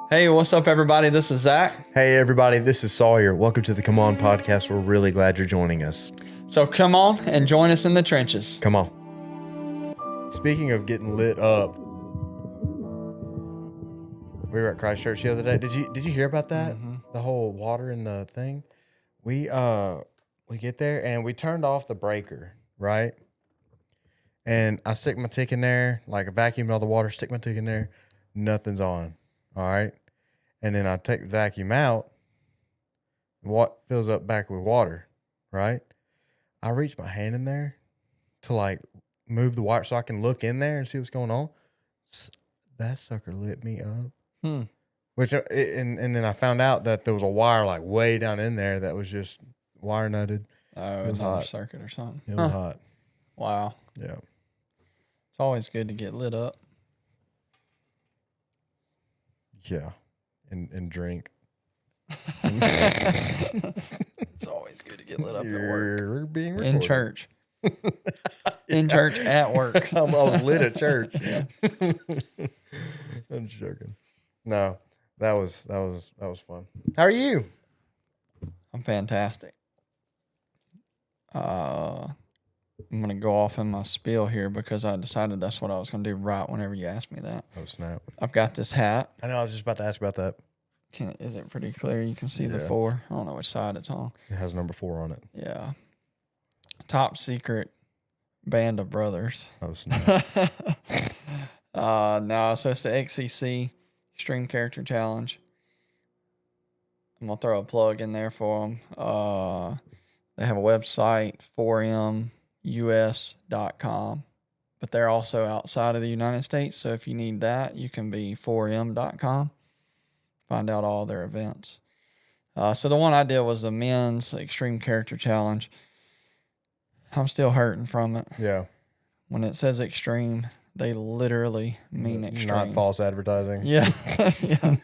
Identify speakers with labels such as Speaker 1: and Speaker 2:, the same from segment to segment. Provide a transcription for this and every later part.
Speaker 1: Hey, what's up, everybody? This is Zach.
Speaker 2: Hey, everybody, this is Sawyer. Welcome to the Come On podcast. We're really glad you're joining us.
Speaker 1: So come on and join us in the trenches.
Speaker 2: Come on. Speaking of getting lit up, we were at Christchurch the other day. Did you hear about that?
Speaker 1: Mm-hmm.
Speaker 2: The whole water in the thing? We get there and we turned off the breaker, right? And I stick my tick in there, like a vacuum all the water, stick my tick in there, nothing's on. All right. And then I take the vacuum out, what fills up back with water, right? I reach my hand in there to like move the wire so I can look in there and see what's going on. That sucker lit me up. Which and then I found out that there was a wire like way down in there that was just wire nutted.
Speaker 1: Oh,
Speaker 2: It was
Speaker 1: another
Speaker 2: hot.
Speaker 1: circuit or something.
Speaker 2: It was hot.
Speaker 1: Wow.
Speaker 2: Yeah.
Speaker 1: It's always good to get lit up.
Speaker 2: Yeah. And drink.
Speaker 1: It's always good to get lit up at work.
Speaker 2: You're being recorded.
Speaker 1: In church. In church, at work.
Speaker 2: I was lit at church. I'm joking. No, that was fun. How are you?
Speaker 1: I'm fantastic. I'm going to go off in my spiel here because I decided that's what I was going to do right whenever you asked me that.
Speaker 2: Oh, snap.
Speaker 1: I've got this hat.
Speaker 2: I know, I was just about to ask about that.
Speaker 1: Is it pretty clear? You can see the
Speaker 2: Yeah.
Speaker 1: 4. I don't know which side it's on.
Speaker 2: It has number 4 on it.
Speaker 1: Yeah. Top secret band of brothers.
Speaker 2: Oh, snap.
Speaker 1: No, so it's the XCC Extreme Character Challenge. I'm going to throw a plug in there for them. They have a website, 4mus.com, but they're also outside of the United States. So if you need that, you can be 4m.com. Find out all their events. So the one I did was the men's Extreme Character Challenge. I'm still hurting from it.
Speaker 2: Yeah.
Speaker 1: When it says extreme, they literally mean extreme.
Speaker 2: Not false advertising.
Speaker 1: Yeah. Yeah.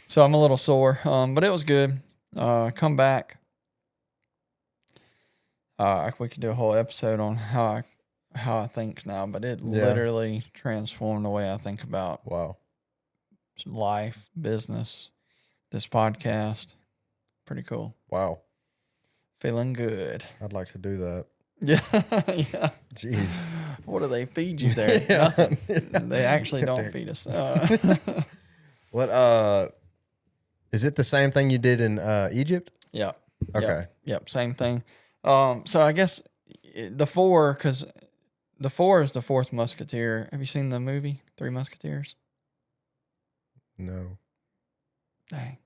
Speaker 1: So I'm a little sore, but it was good. Come back. We could do a whole episode on how I think now, but it literally transformed the way I think about
Speaker 2: Wow.
Speaker 1: life, business, this podcast. Pretty cool.
Speaker 2: Wow.
Speaker 1: Feeling good.
Speaker 2: I'd like to do that.
Speaker 1: Yeah. Yeah.
Speaker 2: Jeez.
Speaker 1: What do they feed you there?
Speaker 2: Yeah.
Speaker 1: Nothing. They actually don't feed us.
Speaker 2: What, is it the same thing you did in Egypt?
Speaker 1: Yep.
Speaker 2: Okay.
Speaker 1: Yep. Same thing. So I guess the 4, because the 4 is the 4th Musketeer. Have you seen the movie, 3 Musketeers?
Speaker 2: No.
Speaker 1: Dang.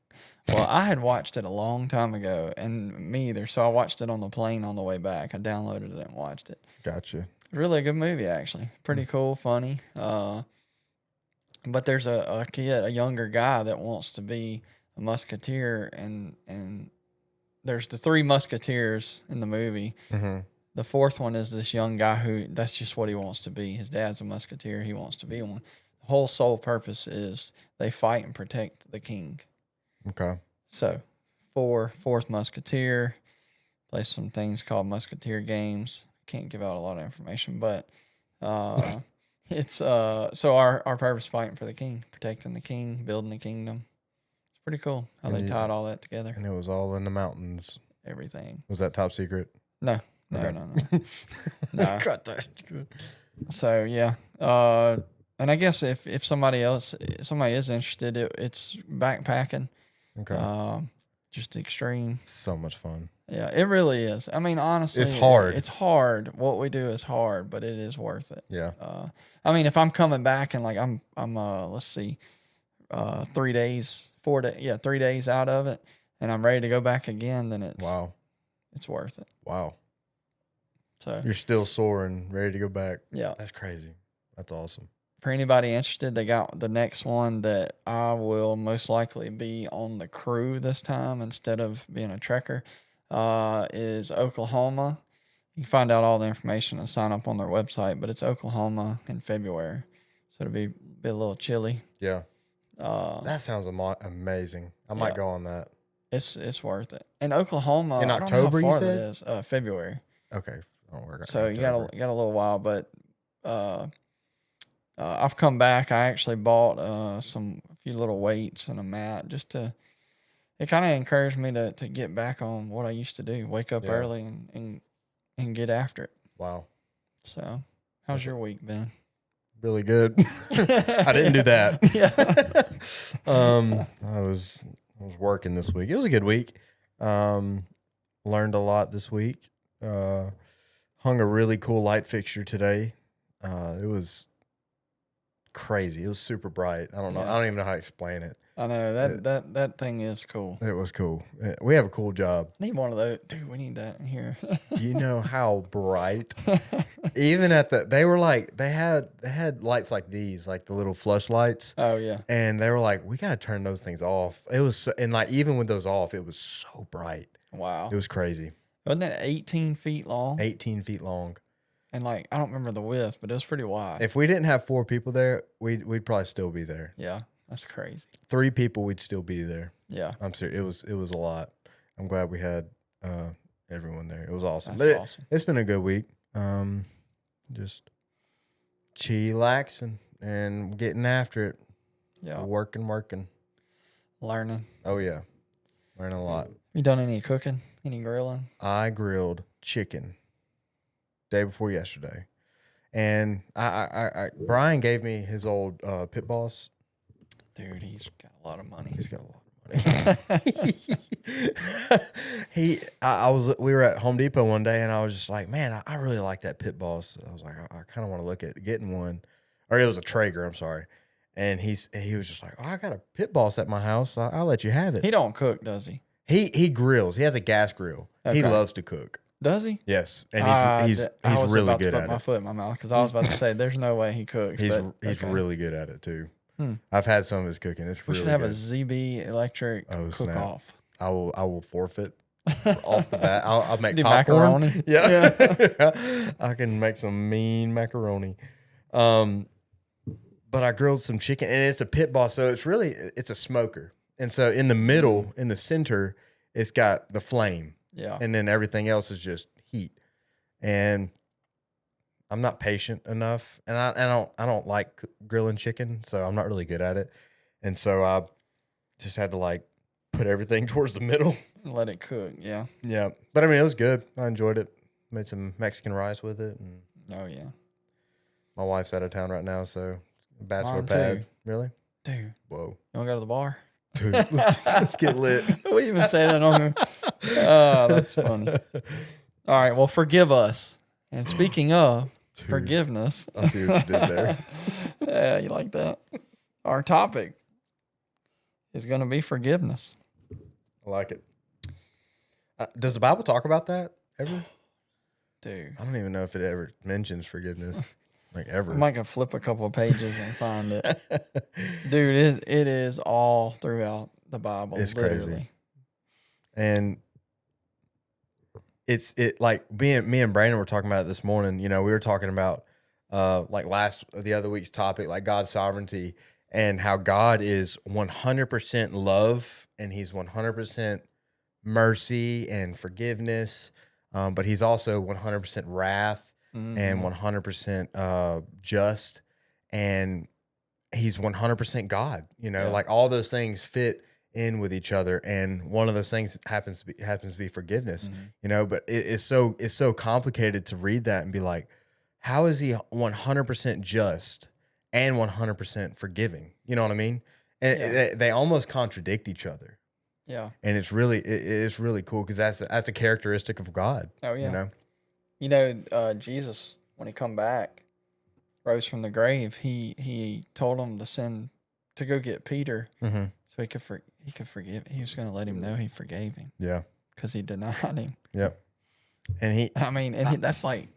Speaker 1: Well, I had watched it a long time ago, and me either. So I watched it on the plane on the way back. I downloaded it and watched it.
Speaker 2: Gotcha.
Speaker 1: Really a good movie, actually. Pretty cool, funny. But there's a kid, a younger guy that wants to be a musketeer, and there's the 3 musketeers in the movie.
Speaker 2: Mm-hmm.
Speaker 1: The 4th one is this young guy who that's just what he wants to be. His dad's a musketeer. He wants to be one. The whole sole purpose is they fight and protect the king.
Speaker 2: Okay.
Speaker 1: So, 4th Musketeer, play some things called Musketeer games. Can't give out a lot of information, but it's so our purpose fighting for the king, protecting the king, building the kingdom. It's pretty cool how they tied all that together.
Speaker 2: And it was all in the mountains.
Speaker 1: Everything.
Speaker 2: Was that top secret?
Speaker 1: No.
Speaker 2: Okay.
Speaker 1: No.
Speaker 2: Cut that.
Speaker 1: So yeah. And I guess if somebody is interested, it's backpacking.
Speaker 2: Okay.
Speaker 1: Just extreme.
Speaker 2: So much fun.
Speaker 1: Yeah, it really is. I mean, honestly,
Speaker 2: It's hard.
Speaker 1: It's hard. What we do is hard, but it is worth it.
Speaker 2: Yeah.
Speaker 1: I mean, if I'm coming back and like I'm let's see, 3 days, 4 days, 3 days out of it, and I'm ready to go back again, then it's worth it.
Speaker 2: Wow.
Speaker 1: So
Speaker 2: You're still sore and ready to go back.
Speaker 1: yeah.
Speaker 2: That's crazy. That's awesome.
Speaker 1: For anybody interested, they got the next one that I will most likely be on the crew this time instead of being a trekker, is Oklahoma. You can find out all the information and sign up on their website, but it's Oklahoma in February. So it'll be a little chilly.
Speaker 2: Yeah. That sounds amazing. I might go on that.
Speaker 1: It's worth it. And Oklahoma,
Speaker 2: in
Speaker 1: I don't know
Speaker 2: October,
Speaker 1: how far
Speaker 2: you
Speaker 1: that
Speaker 2: said?
Speaker 1: is. February.
Speaker 2: Okay.
Speaker 1: So you got a little while, but I've come back. I actually bought a few little weights and a mat just to. It kind of encouraged me to get back on what I used to do. Wake up
Speaker 2: Yeah.
Speaker 1: early and get after it.
Speaker 2: Wow.
Speaker 1: So, how's your week been?
Speaker 2: Really good. I didn't do that.
Speaker 1: Yeah.
Speaker 2: I was working this week. It was a good week. Learned a lot this week. Hung a really cool light fixture today. It was crazy. It was super bright. I don't know.
Speaker 1: Yeah.
Speaker 2: I don't even know how to explain it.
Speaker 1: I know that thing is cool.
Speaker 2: It was cool. We have a cool job.
Speaker 1: Need one of those, dude. We need that in here.
Speaker 2: You know how bright? Even at they were like they had lights like these, like the little flush lights.
Speaker 1: Oh yeah.
Speaker 2: And they were like, we gotta turn those things off. It was and like even with those off, it was so bright.
Speaker 1: Wow.
Speaker 2: It was crazy.
Speaker 1: Wasn't that 18 feet long?
Speaker 2: 18 feet long.
Speaker 1: And like I don't remember the width, but it was pretty wide.
Speaker 2: If we didn't have 4 people there, we'd probably still be there.
Speaker 1: Yeah, that's crazy.
Speaker 2: 3 people, we'd still be there.
Speaker 1: Yeah.
Speaker 2: I'm serious. It was a lot. I'm glad we had everyone there. It was awesome.
Speaker 1: That's
Speaker 2: But
Speaker 1: awesome.
Speaker 2: It's been a good week. Just chillaxing and getting after it.
Speaker 1: Yeah.
Speaker 2: Working.
Speaker 1: Learning.
Speaker 2: Oh yeah. Learning a lot.
Speaker 1: You done any cooking? Any grilling?
Speaker 2: I grilled chicken day before yesterday. And I Brian gave me his old pit boss.
Speaker 1: Dude, he's got a lot of money.
Speaker 2: He's got a lot of money. We were at Home Depot one day and I was just like, man, I really like that pit boss. I was like, I kind of want to look at getting one. Or it was a Traeger, I'm sorry. And he was just like, oh, I got a pit boss at my house. I'll let you have it.
Speaker 1: He don't cook, does he?
Speaker 2: He grills. He has a gas grill.
Speaker 1: Okay.
Speaker 2: He loves to cook.
Speaker 1: Does he?
Speaker 2: Yes, and he's
Speaker 1: I was
Speaker 2: really
Speaker 1: about
Speaker 2: good
Speaker 1: to put
Speaker 2: at
Speaker 1: my
Speaker 2: it.
Speaker 1: foot in my mouth because I was about to say there's no way he cooks.
Speaker 2: He's
Speaker 1: okay.
Speaker 2: really good at it too.
Speaker 1: Hmm.
Speaker 2: I've had some of his cooking. It's
Speaker 1: We
Speaker 2: really
Speaker 1: should have
Speaker 2: good.
Speaker 1: a ZB electric
Speaker 2: Oh,
Speaker 1: cook
Speaker 2: snap.
Speaker 1: off.
Speaker 2: I will forfeit off the bat. I'll make
Speaker 1: Do
Speaker 2: popcorn.
Speaker 1: macaroni?
Speaker 2: Yeah. I can make some mean macaroni. But I grilled some chicken, and it's a pit boss, so it's a smoker. And so in the middle, in the center, it's got the flame.
Speaker 1: Yeah.
Speaker 2: And then everything else is just heat. And I'm not patient enough, and I don't like grilling chicken, so I'm not really good at it. And so I just had to like put everything towards the middle.
Speaker 1: Let it cook. Yeah.
Speaker 2: Yeah, but I mean it was good. I enjoyed it. Made some Mexican rice with it, and
Speaker 1: Oh yeah.
Speaker 2: my wife's out of town right now, so bachelor
Speaker 1: Mine
Speaker 2: pad.
Speaker 1: too.
Speaker 2: Really?
Speaker 1: Dude,
Speaker 2: Whoa,
Speaker 1: you want to go to the bar?
Speaker 2: dude, let's get lit.
Speaker 1: We even say that on here. Oh, that's funny. All right. Well, forgive us. And speaking of
Speaker 2: Dude,
Speaker 1: forgiveness,
Speaker 2: I see what you did there.
Speaker 1: Yeah, you like that? Our topic is going to be forgiveness.
Speaker 2: I like it. Does the Bible talk about that ever?
Speaker 1: Dude,
Speaker 2: I don't even know if it ever mentions forgiveness, like ever.
Speaker 1: I might go flip a couple of pages and find it. Dude, it is all throughout the Bible.
Speaker 2: It's
Speaker 1: literally.
Speaker 2: crazy. And it like me and Brandon were talking about it this morning. You know, we were talking about like the other week's topic, like God's sovereignty and how God is 100% love and he's 100% mercy and forgiveness. But he's also 100% wrath and 100% just. And he's 100% God, you know, like all those things fit in with each other, and one of those things happens to be forgiveness, you know. But it's so complicated to read that and be like, how is he 100% just and 100% forgiving? You know what I mean? And they almost contradict each other.
Speaker 1: Yeah,
Speaker 2: and it's really cool because that's a characteristic of God.
Speaker 1: Oh yeah.
Speaker 2: You know,
Speaker 1: Jesus, when he come back, rose from the grave, he told him to go get Peter, so he could forgive. He was going to let him know he forgave him.
Speaker 2: Yeah,
Speaker 1: because he denied him.
Speaker 2: Yep. And
Speaker 1: that's like,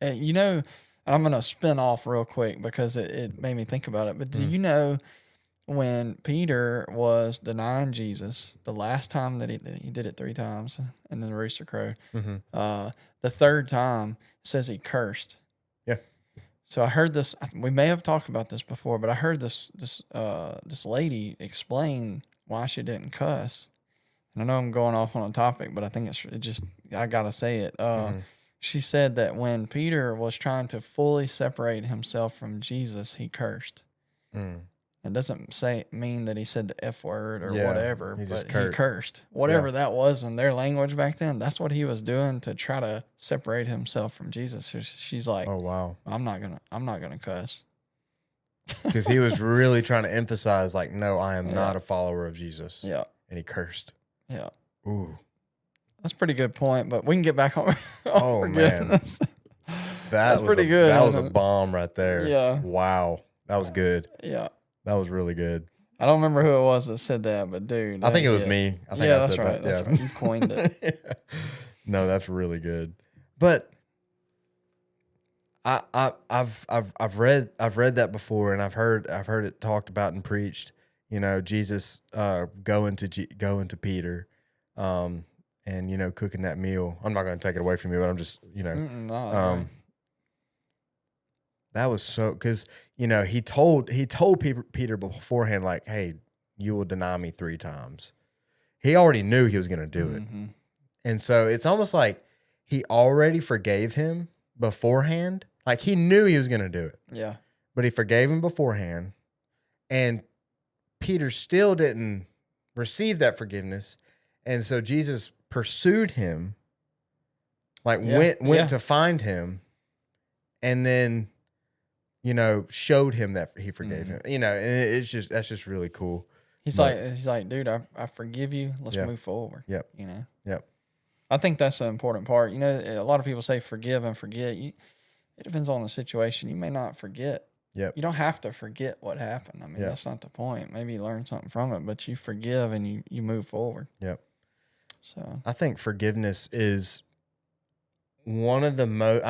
Speaker 1: you know, I'm going to spin off real quick because it made me think about it. But do you know when Peter was denying Jesus the last time that he did it 3 times and then the rooster crowed, the third time says he cursed.
Speaker 2: Yeah.
Speaker 1: So I heard this. We may have talked about this before, but I heard this lady explain why she didn't cuss. And I know I'm going off on a topic, but I think I gotta say it. She said that when Peter was trying to fully separate himself from Jesus, he cursed. It doesn't mean that he said the F word or
Speaker 2: Yeah,
Speaker 1: whatever,
Speaker 2: he just
Speaker 1: but he cursed. Whatever that was in their language back then, that's what he was doing to try to separate himself from Jesus. She's like,
Speaker 2: Oh wow.
Speaker 1: I'm not gonna cuss.
Speaker 2: Because he was really trying to emphasize, like, no, I am
Speaker 1: Yeah.
Speaker 2: not a follower of Jesus.
Speaker 1: Yeah.
Speaker 2: And he cursed.
Speaker 1: Yeah.
Speaker 2: Ooh.
Speaker 1: That's a pretty good point, but we can get back on
Speaker 2: Oh,
Speaker 1: forgiveness.
Speaker 2: That's
Speaker 1: pretty good.
Speaker 2: That was a
Speaker 1: Isn't it?
Speaker 2: bomb right there.
Speaker 1: Yeah.
Speaker 2: Wow. That was good.
Speaker 1: Yeah.
Speaker 2: That was really good.
Speaker 1: I don't remember who it was that said that, but dude.
Speaker 2: I think it was me. I think I
Speaker 1: that's
Speaker 2: said
Speaker 1: right.
Speaker 2: that.
Speaker 1: That's
Speaker 2: Yeah.
Speaker 1: right. You coined it.
Speaker 2: No, that's really good. But I've read that before, and I've heard it talked about and preached. You know, Jesus going to Peter, and cooking that meal. I'm not going to take it away from you, but I'm just
Speaker 1: No,
Speaker 2: that was so, because he told Peter beforehand, like, hey, you will deny me 3 times. He already knew he was going to do it, and so it's almost like he already forgave him beforehand. Like, he knew he was going to do it.
Speaker 1: Yeah.
Speaker 2: But he forgave him beforehand. And Peter still didn't receive that forgiveness. And so Jesus pursued him, like went to find him, and then, showed him that he forgave him. And that's just really cool.
Speaker 1: He's like, dude, I forgive you. Let's move forward.
Speaker 2: Yep. Yep.
Speaker 1: I think that's the important part. A lot of people say forgive and forget. It depends on the situation. You may not forget.
Speaker 2: Yep.
Speaker 1: You don't have to forget what happened. I mean, that's not the point. Maybe you learn something from it, but you forgive and you move forward.
Speaker 2: Yep.
Speaker 1: So
Speaker 2: I think forgiveness is one of the most,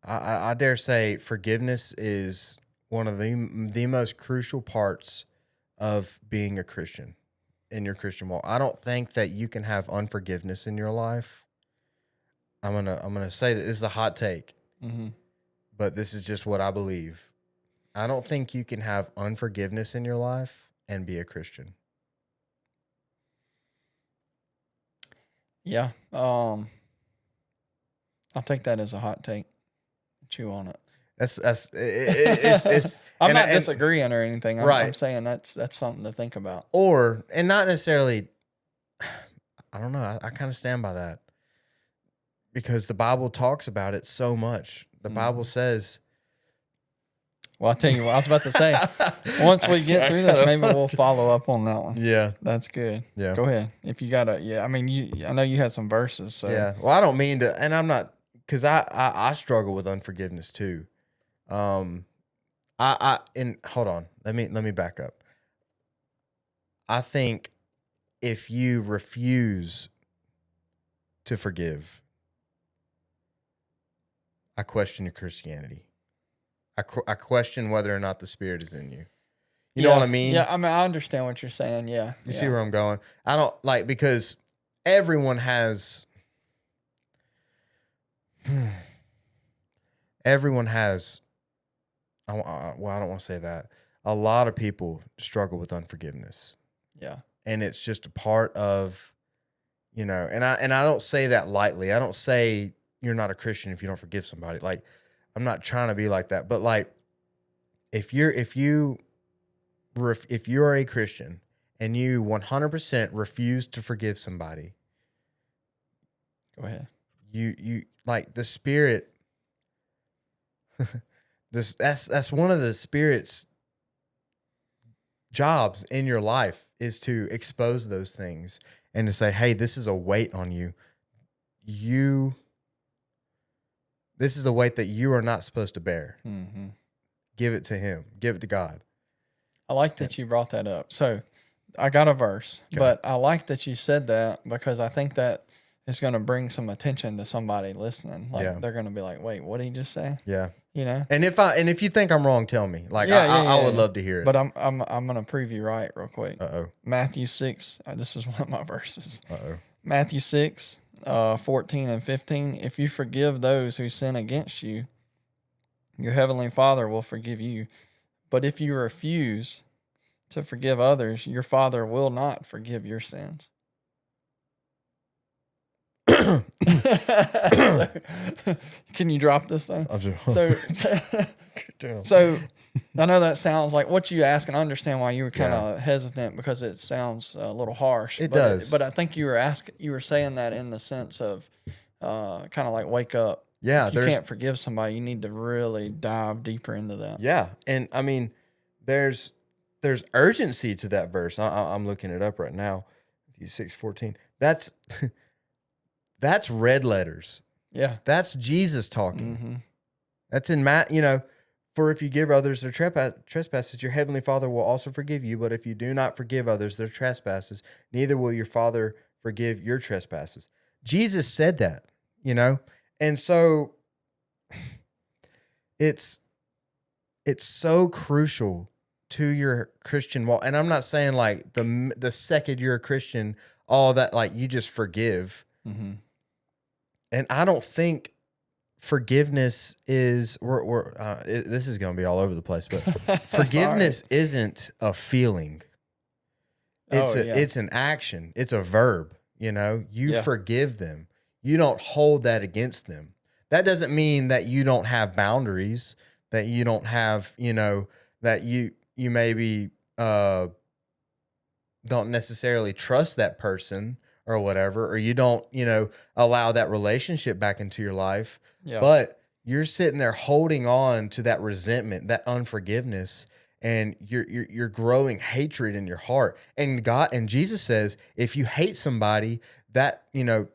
Speaker 2: I dare say forgiveness is one of the most crucial parts of being a Christian in your Christian walk. I don't think that you can have unforgiveness in your life. I'm gonna say that this is a hot take, but this is just what I believe. I don't think you can have unforgiveness in your life and be a Christian.
Speaker 1: Yeah, I'll take that as a hot take. Chew on it.
Speaker 2: It's
Speaker 1: I'm not disagreeing or anything. I'm saying that's something to think about.
Speaker 2: And not necessarily. I don't know. I kind of stand by that. Because the Bible talks about it so much. The Bible says...
Speaker 1: Well, I'll tell you what I was about to say. Once we get through this, maybe we'll follow up on that one.
Speaker 2: Yeah.
Speaker 1: That's good.
Speaker 2: Yeah.
Speaker 1: Go ahead. If you got I mean, I know you had some verses. So.
Speaker 2: Yeah. Well, I don't mean to... And I'm not... Because I struggle with unforgiveness too. And hold on. Let me back up. I think if you refuse to forgive... I question your Christianity. I question whether or not the Spirit is in you. You know what I mean?
Speaker 1: Yeah, I mean, I understand what you're saying. Yeah.
Speaker 2: You see where I'm going? I don't because everyone has... Everyone has... I don't want to say that. A lot of people struggle with unforgiveness.
Speaker 1: Yeah.
Speaker 2: And it's just a part of, and I don't say that lightly. I don't say you're not a Christian if you don't forgive somebody. Like, I'm not trying to be like that, but like, if you're a Christian and you 100% refuse to forgive somebody,
Speaker 1: go ahead.
Speaker 2: You like the Spirit. That's one of the Spirit's jobs in your life, is to expose those things and to say, hey, this is a weight on you. This is a weight that you are not supposed to bear.
Speaker 1: Mm-hmm.
Speaker 2: Give it to Him. Give it to God.
Speaker 1: I like that you brought that up. So I got a verse, but I like that you said that, because I think that is going to bring some attention to somebody listening. Like, they're going to be like, wait, what did he just say?
Speaker 2: Yeah.
Speaker 1: And
Speaker 2: if you think I'm wrong, tell me. Like, I would love to hear it.
Speaker 1: But I'm going to prove you right real quick. Matthew 6. This is one of my verses. Matthew 6, 14 and 15. If you forgive those who sin against you, your heavenly Father will forgive you. But if you refuse to forgive others, your Father will not forgive your sins. So, can you drop this thing?
Speaker 2: I'll just,
Speaker 1: So, so I know that sounds like what you ask, and I understand why you were kind of hesitant because it sounds a little harsh.
Speaker 2: It does.
Speaker 1: But I think you were saying that in the sense of kind of like wake up.
Speaker 2: Yeah,
Speaker 1: If you can't forgive somebody, you need to really dive deeper into that.
Speaker 2: Yeah, and I mean, there's urgency to that verse. I'm looking it up right now. 6:14. That's red letters.
Speaker 1: Yeah,
Speaker 2: That's Jesus talking.
Speaker 1: mm-hmm.
Speaker 2: That's in Matt. You know, for if you give others their trespasses, your heavenly Father will also forgive you. But if you do not forgive others their trespasses, neither will your Father forgive your trespasses. Jesus said that. You know, and so it's so crucial to your Christian walk. And I'm not saying like the second you're a Christian, all that like you just forgive.
Speaker 1: Mm-hmm.
Speaker 2: And I don't think forgiveness is this is going to be all over the place, but forgiveness isn't a feeling. It's an action. It's a verb. You know, you forgive them. You don't hold that against them. That doesn't mean that you don't have boundaries, that you don't have, you know, that you maybe don't necessarily trust that person or whatever, or you don't, you know, allow that relationship back into your life. Yeah. But you're sitting there holding on to that resentment, that unforgiveness, and you're growing hatred in your heart. And Jesus says, if you hate somebody, that, you know,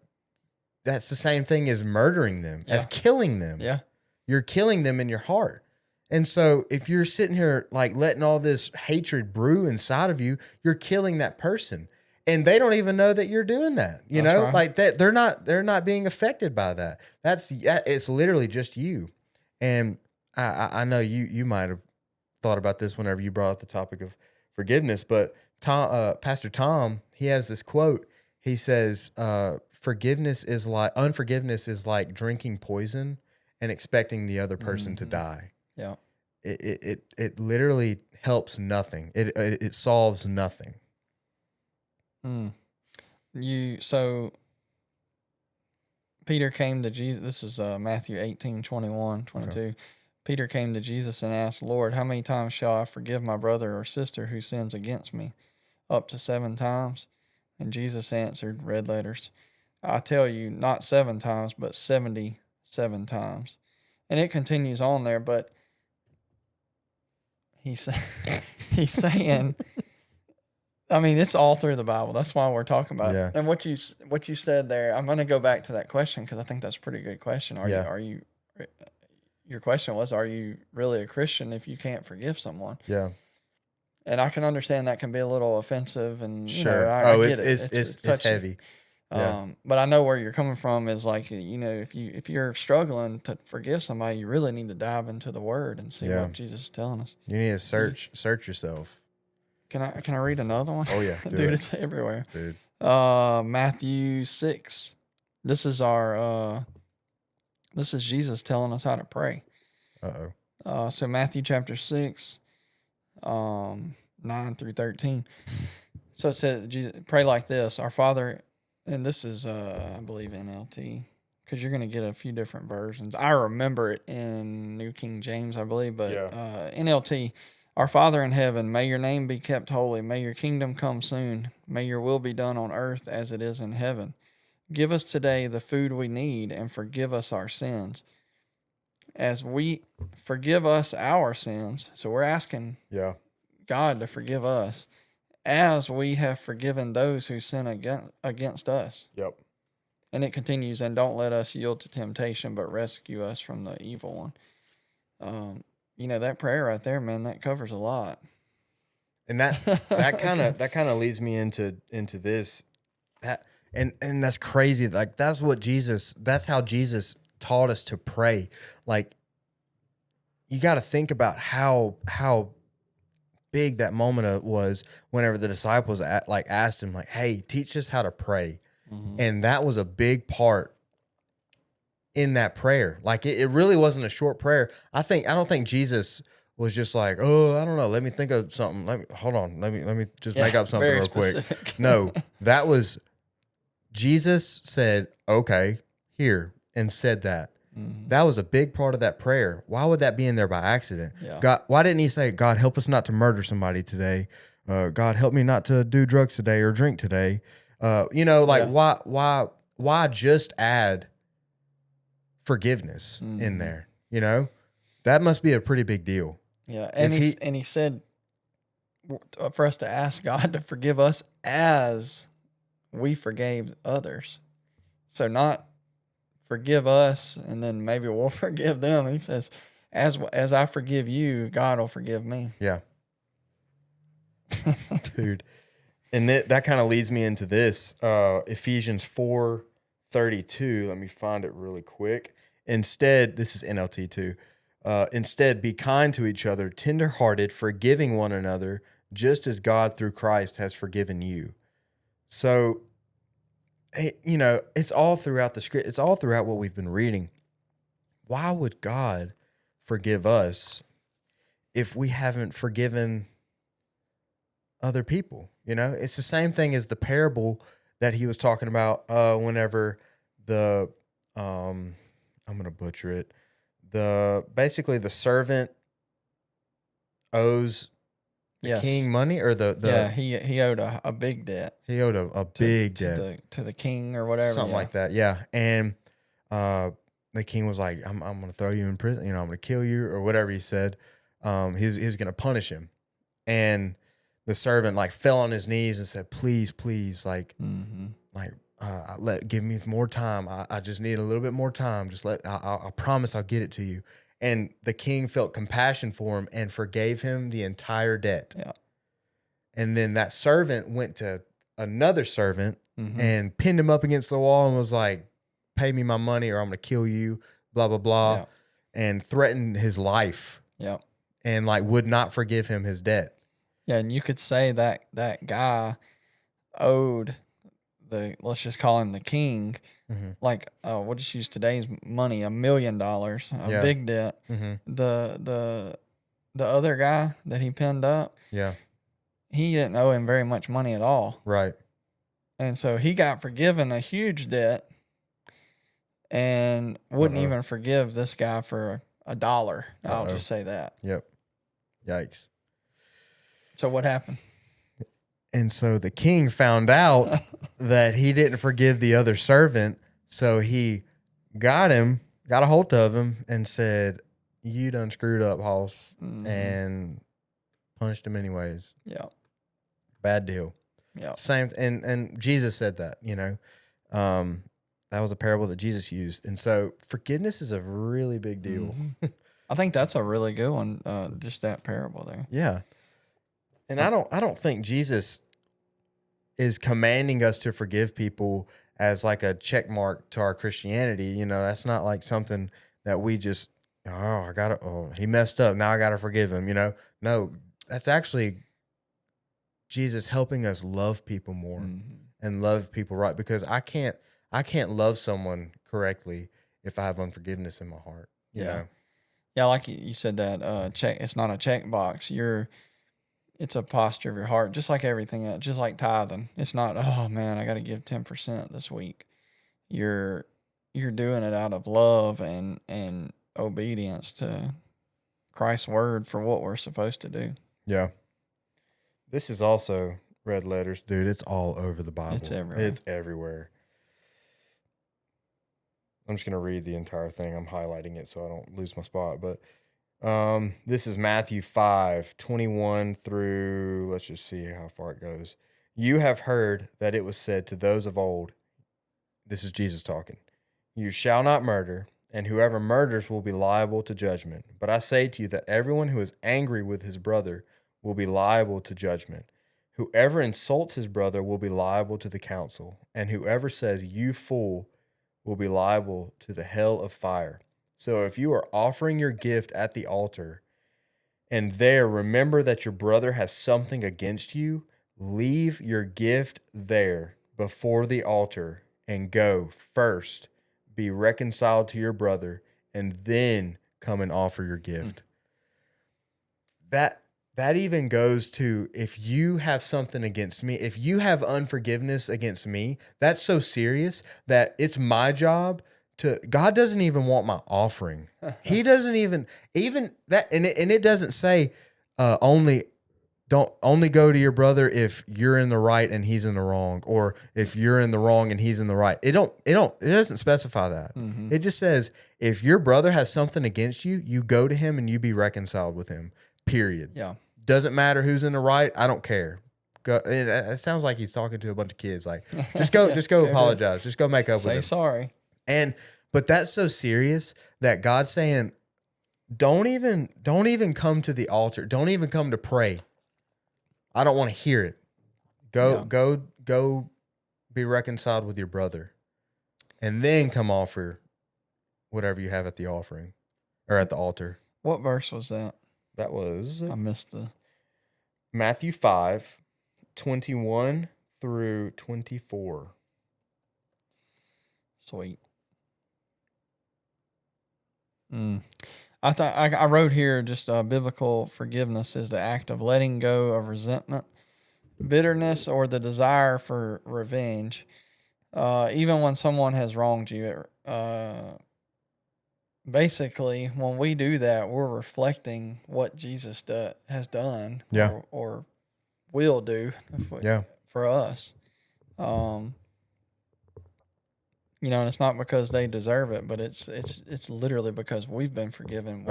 Speaker 2: that's the same thing as murdering them, as killing them. Yeah. You're killing them in your heart. And so if you're sitting here like letting all this hatred brew inside of you, you're killing that person. And they don't even know that you're doing that. You know, right. Like that they're not being affected by that. It's literally just you. And I know you might have thought about this whenever you brought up the topic of forgiveness, but Pastor Tom, he has this quote. He says, unforgiveness is like drinking poison and expecting the other person to die. Yeah. It literally helps nothing. It solves nothing.
Speaker 1: So Peter came to Jesus. This is Matthew 18:21-22. Okay. Peter came to Jesus and asked, Lord, how many times shall I forgive my brother or sister who sins against me? Up to 7 times? And Jesus answered, red letters, I tell you, not 7 times, but 77 times. And it continues on there, but he's saying, I mean, it's all through the Bible. That's why we're talking about it. And what you said there, I'm going to go back to that question because I think that's a pretty good question. Your question was, are you really a Christian if you can't forgive someone? Yeah. And I can understand that can be a little offensive, and
Speaker 2: sure.
Speaker 1: I get it.
Speaker 2: It's heavy. Yeah.
Speaker 1: But I know where you're coming from is like, you know, if you're struggling to forgive somebody, you really need to dive into the Word and see what Jesus is telling us.
Speaker 2: You need to search yourself.
Speaker 1: Can I read another one?
Speaker 2: Oh yeah,
Speaker 1: dude, it's everywhere.
Speaker 2: Dude.
Speaker 1: Matthew 6. This is Jesus telling us how to pray. So Matthew chapter 6, 9-13. So it says, Jesus, pray like this: Our Father, and this is I believe NLT, because you're going to get a few different versions. I remember it in New King James, I believe, but NLT. Our Father in heaven, may your name be kept holy. May your kingdom come soon. May your will be done on earth as it is in heaven. Give us today the food we need, and forgive us our sins, as we forgive us our sins. So we're asking God to forgive us, as we have forgiven those who sin against us. Yep. And it continues, and don't let us yield to temptation, but rescue us from the evil one. You know, that prayer right there, man, that covers a lot.
Speaker 2: And that kind of leads me into this. And that's crazy. Like that's how Jesus taught us to pray. Like you got to think about how big that moment was whenever the disciples asked him, like, hey, teach us how to pray. Mm-hmm. And that was a big part in that prayer. Like it really wasn't a short prayer. I don't think Jesus was just like, oh, I don't know, let me think of something. Let me just make up something real specific. Quick. No, that was Jesus said, okay, here, and said that.
Speaker 1: Mhm.
Speaker 2: That was a big part of that prayer. Why would that be in there by accident?
Speaker 1: Yeah.
Speaker 2: God, why didn't he say, God, help us not to murder somebody today? God, help me not to do drugs today or drink today. Like
Speaker 1: Yeah.
Speaker 2: why just add forgiveness in
Speaker 1: Mhm.
Speaker 2: there? That must be a pretty big deal.
Speaker 1: Yeah.
Speaker 2: If
Speaker 1: And he said for us to ask God to forgive us as we forgave others. So not forgive us and then maybe we'll forgive them. He says, as I forgive you, God will forgive me.
Speaker 2: yeah, dude. And that kind of leads me into this Ephesians 4:32. Let me find it really quick. Instead, this is NLT too. Instead, be kind to each other, tenderhearted, forgiving one another, just as God through Christ has forgiven you. So, it's all throughout the script. It's all throughout what we've been reading. Why would God forgive us if we haven't forgiven other people? It's the same thing as the parable that he was talking about whenever the I'm gonna butcher it. Basically the servant owes the
Speaker 1: Yes.
Speaker 2: king money, or
Speaker 1: Yeah. He owed a big debt
Speaker 2: he owed a big debt,
Speaker 1: to the king or whatever.
Speaker 2: something
Speaker 1: Yeah.
Speaker 2: like that. Yeah. And uh the king was like, I'm gonna throw you in prison, I'm gonna kill you, or whatever he said. He's gonna punish him. And the servant like fell on his knees and said, please, please,
Speaker 1: Mm-hmm.
Speaker 2: give me more time. I just need a little bit more time. Just I promise I'll get it to you. And the king felt compassion for him and forgave him the entire debt.
Speaker 1: Yeah.
Speaker 2: And then that servant went to another servant
Speaker 1: Mm-hmm.
Speaker 2: and pinned him up against the wall and was like, pay me my money or I'm going to kill you, blah, blah, blah.
Speaker 1: Yeah.
Speaker 2: And threatened his life
Speaker 1: Yeah.
Speaker 2: and like would not forgive him his debt.
Speaker 1: Yeah. And you could say that guy owed let's just call him the king,
Speaker 2: Mm-hmm.
Speaker 1: like we'll just use today's money, $1 million, a
Speaker 2: Yeah.
Speaker 1: big debt.
Speaker 2: Mm-hmm.
Speaker 1: The other guy that he pinned up,
Speaker 2: Yeah.
Speaker 1: he didn't owe him very much money at all,
Speaker 2: Right.
Speaker 1: and so he got forgiven a huge debt, and wouldn't
Speaker 2: Uh-oh.
Speaker 1: even forgive this guy for a dollar. I'll
Speaker 2: Uh-oh.
Speaker 1: just say that.
Speaker 2: Yep. Yikes.
Speaker 1: So what happened?
Speaker 2: And so the king found out that he didn't forgive the other servant. So he got a hold of him and said, you done screwed up, hoss,
Speaker 1: Mm-hmm.
Speaker 2: and punished him anyways.
Speaker 1: Yeah.
Speaker 2: Bad deal.
Speaker 1: Yeah.
Speaker 2: Same. And Jesus said that, that was a parable that Jesus used. And so forgiveness is a really big deal.
Speaker 1: Mm-hmm. I think that's a really good one. Just that parable there.
Speaker 2: Yeah. And I don't think Jesus is commanding us to forgive people as like a check mark to our Christianity. That's not like something that we just, he messed up, now I gotta forgive him. No, that's actually Jesus helping us love people more
Speaker 1: Mm-hmm.
Speaker 2: and love people right, because I can't love someone correctly if I have unforgiveness in my heart. You know?
Speaker 1: Yeah, like you said that check. It's not a check box. It's a posture of your heart, just like everything else. Just like tithing. It's not. Oh man, I got to give 10% this week. You're doing it out of love and obedience to Christ's word for what we're supposed to do.
Speaker 2: Yeah. This is also red letters, dude. It's all over the Bible.
Speaker 1: It's everywhere.
Speaker 2: It's everywhere. I'm just going to read the entire thing. I'm highlighting it so I don't lose my spot. But this is Matthew 5:21 through, let's just see how far it goes. You have heard that it was said to those of old, this is Jesus talking, you shall not murder, and whoever murders will be liable to judgment. But I say to you that everyone who is angry with his brother will be liable to judgment. Whoever insults his brother will be liable to the council, and whoever says, you fool, will be liable to the hell of fire. So if you are offering your gift at the altar, and there remember that your brother has something against you, leave your gift there before the altar and go first, be reconciled to your brother, and then come and offer your gift. That that even goes to, if you have something against me, if you have unforgiveness against me, that's so serious that it's my job to, God doesn't even want my offering. He doesn't even that, and it doesn't say only, don't only go to your brother if you're in the right and he's in the wrong, or if you're in the wrong and he's in the right. It doesn't specify that.
Speaker 1: Mm-hmm.
Speaker 2: It just says if your brother has something against you, you go to him and you be reconciled with him. Period.
Speaker 1: Yeah.
Speaker 2: Doesn't matter who's in the right. I don't care. Go. It sounds like he's talking to a bunch of kids. Like, just go,
Speaker 1: Yeah,
Speaker 2: just go
Speaker 1: go ahead.
Speaker 2: apologize. Just go make up with
Speaker 1: Say
Speaker 2: him.
Speaker 1: sorry.
Speaker 2: But that's so serious that God's saying, don't even come to the altar. Don't even come to pray. I don't want to hear it. Go be reconciled with your brother, and then come offer whatever you have at the offering or at the altar.
Speaker 1: What verse was that?
Speaker 2: That was
Speaker 1: I missed the
Speaker 2: Matthew 5:21 through 24.
Speaker 1: sweet. I thought I wrote here just biblical forgiveness is the act of letting go of resentment, bitterness, or the desire for revenge, even when someone has wronged you. Basically, when we do that, we're reflecting what Jesus has done,
Speaker 2: Yeah.
Speaker 1: or will do for us. And it's not because they deserve it, but it's literally because we've been forgiven.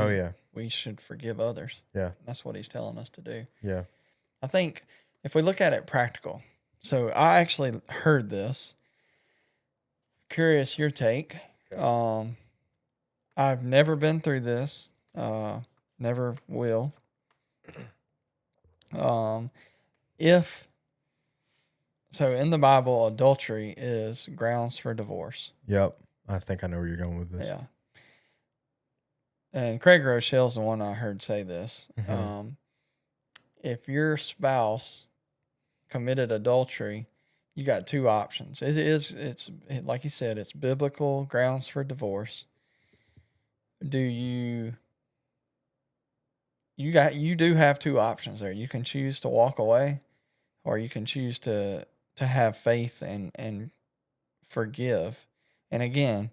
Speaker 1: We should forgive others.
Speaker 2: Yeah.
Speaker 1: That's what he's telling us to do.
Speaker 2: Yeah.
Speaker 1: I think if we look at it practical, so I actually heard this. Curious your take.
Speaker 2: Okay.
Speaker 1: I've never been through this. Never will. If so, in the Bible, adultery is grounds for divorce.
Speaker 2: Yep. I think I know where you're going with this.
Speaker 1: Yeah. And Craig Rochelle's the one I heard say this.
Speaker 2: Mm-hmm.
Speaker 1: If your spouse committed adultery, you got two options. It's like you said, it's biblical grounds for divorce. You do have two options there. You can choose to walk away, or you can choose to have faith and forgive. And again,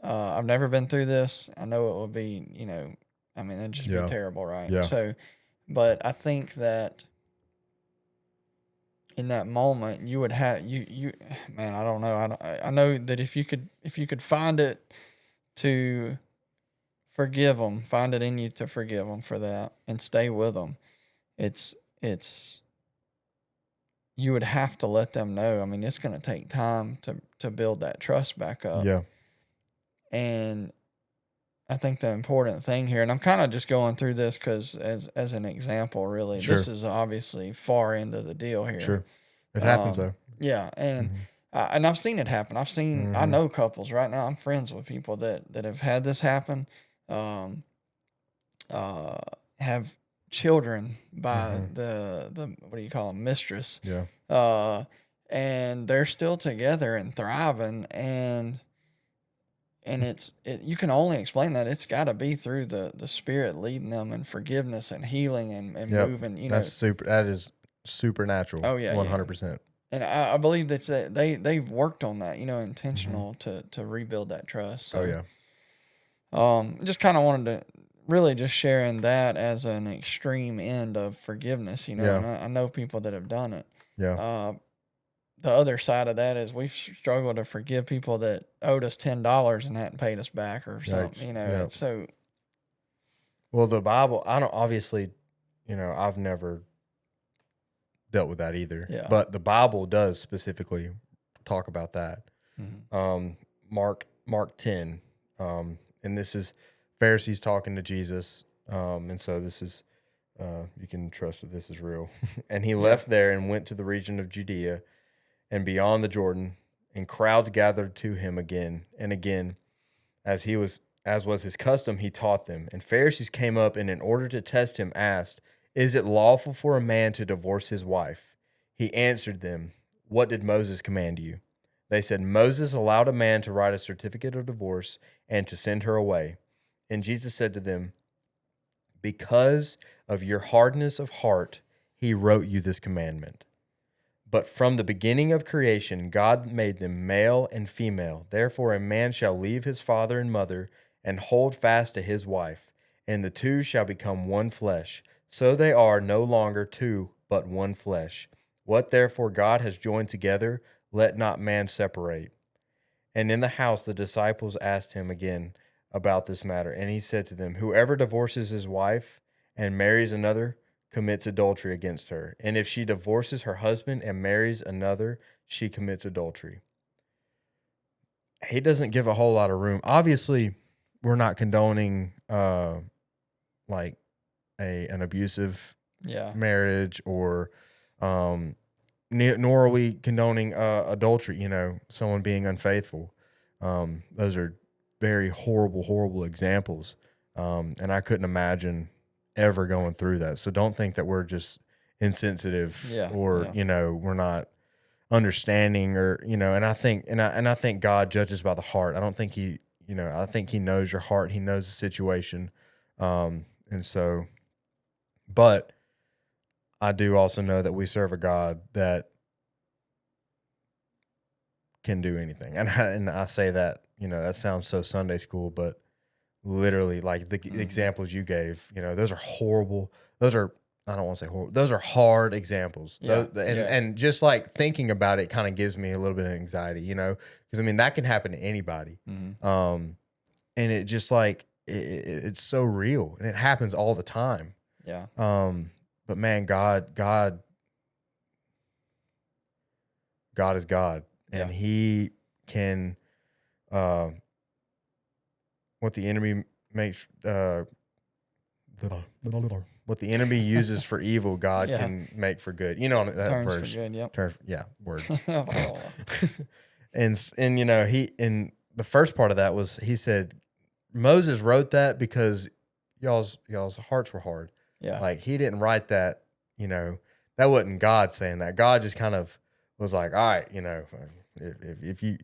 Speaker 1: I've never been through this. I know it would be, it'd just be terrible, right?
Speaker 2: Yeah.
Speaker 1: So, but I think that in that moment you would have man, I don't know. I know that if you could find it to forgive them, find it in you to forgive them for that and stay with them, it's you would have to let them know. I mean, it's going to take time to build that trust back up.
Speaker 2: Yeah.
Speaker 1: And I think the important thing here, and I'm kind of just going through this because as an example, really,
Speaker 2: Sure.
Speaker 1: this is obviously far into the deal here.
Speaker 2: Sure. It happens though.
Speaker 1: Yeah. And, and I've seen it happen. I know couples right now. I'm friends with people that have had this happen, have children by the what do you call them, mistress.
Speaker 2: Yeah.
Speaker 1: And they're still together and thriving, and you can only explain that it's got to be through the Spirit leading them in forgiveness and healing and moving.
Speaker 2: That is supernatural.
Speaker 1: Oh yeah,
Speaker 2: 100%.
Speaker 1: And I believe that they've worked on that, intentional to rebuild that trust. So, just kind of wanted to really just sharing that as an extreme end of forgiveness, And I know people that have done it.
Speaker 2: Yeah.
Speaker 1: The other side of that is we've struggled to forgive people that owed us $10 and hadn't paid us back or something,
Speaker 2: Yep.
Speaker 1: So,
Speaker 2: well, the Bible, I don't obviously, I've never dealt with that either.
Speaker 1: Yeah.
Speaker 2: But the Bible does specifically talk about that. Mark 10, and this is Pharisees talking to Jesus, and so this is you can trust that this is real. And he left there and went to the region of Judea and beyond the Jordan, and crowds gathered to him again and again, as was his custom, he taught them. And Pharisees came up and, in order to test him, asked, "Is it lawful for a man to divorce his wife?" He answered them, "What did Moses command you?" They said, "Moses allowed a man to write a certificate of divorce and to send her away." And Jesus said to them, Because of your hardness of heart, he wrote you this commandment. But from the beginning of creation, God made them male and female. Therefore, a man shall leave his father and mother and hold fast to his wife, and the two shall become one flesh. So they are no longer two, but one flesh. What therefore God has joined together, let not man separate. And in the house, the disciples asked him again about this matter. And he said to them, whoever divorces his wife and marries another commits adultery against her. And if she divorces her husband and marries another, she commits adultery. He doesn't give a whole lot of room. Obviously, we're not condoning like an abusive marriage, or nor are we condoning adultery, someone being unfaithful. Those are very horrible, horrible examples. And I couldn't imagine ever going through that. So don't think that we're just insensitive or, we're not understanding, or, and I think God judges by the heart. I don't think I think he knows your heart. He knows the situation. And so, but I do also know that we serve a God that can do anything. And I say that, that sounds so Sunday school, but literally, like the examples you gave, those are horrible. Those are, I don't want to say horrible. Those are hard examples. And just like thinking about it kind of gives me a little bit of anxiety, because I mean, that can happen to anybody. And it just like, it's so real, and it happens all the time.
Speaker 1: Yeah.
Speaker 2: But man, God is God, and he can, what the enemy makes, what the enemy uses for evil, God can make for good. That
Speaker 1: Turns
Speaker 2: verse.
Speaker 1: for good, yep.
Speaker 2: Words. And he, in the first part of that was, he said, Moses wrote that because y'all's hearts were hard.
Speaker 1: Yeah.
Speaker 2: Like, he didn't write that, that wasn't God saying that. God just kind of was like, all right, if you,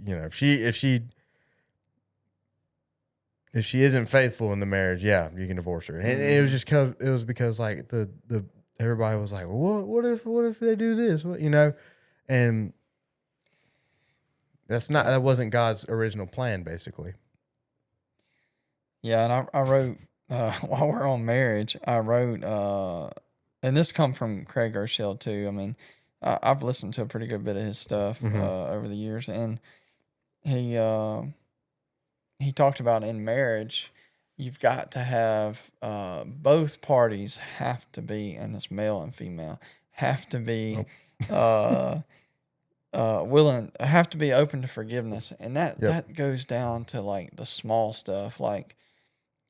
Speaker 2: if she isn't faithful in the marriage, you can divorce her. And it was just because like the everybody was like, well, what if they do this? What, and that wasn't God's original plan, basically.
Speaker 1: Yeah, and I wrote, while we're on marriage, I wrote, and this come from Craig Urshel too. I mean, I've listened to a pretty good bit of his stuff over the years, and he talked about in marriage, you've got to have both parties have to be, and it's male and female, have to be willing, have to be open to forgiveness, and that goes down to like the small stuff, like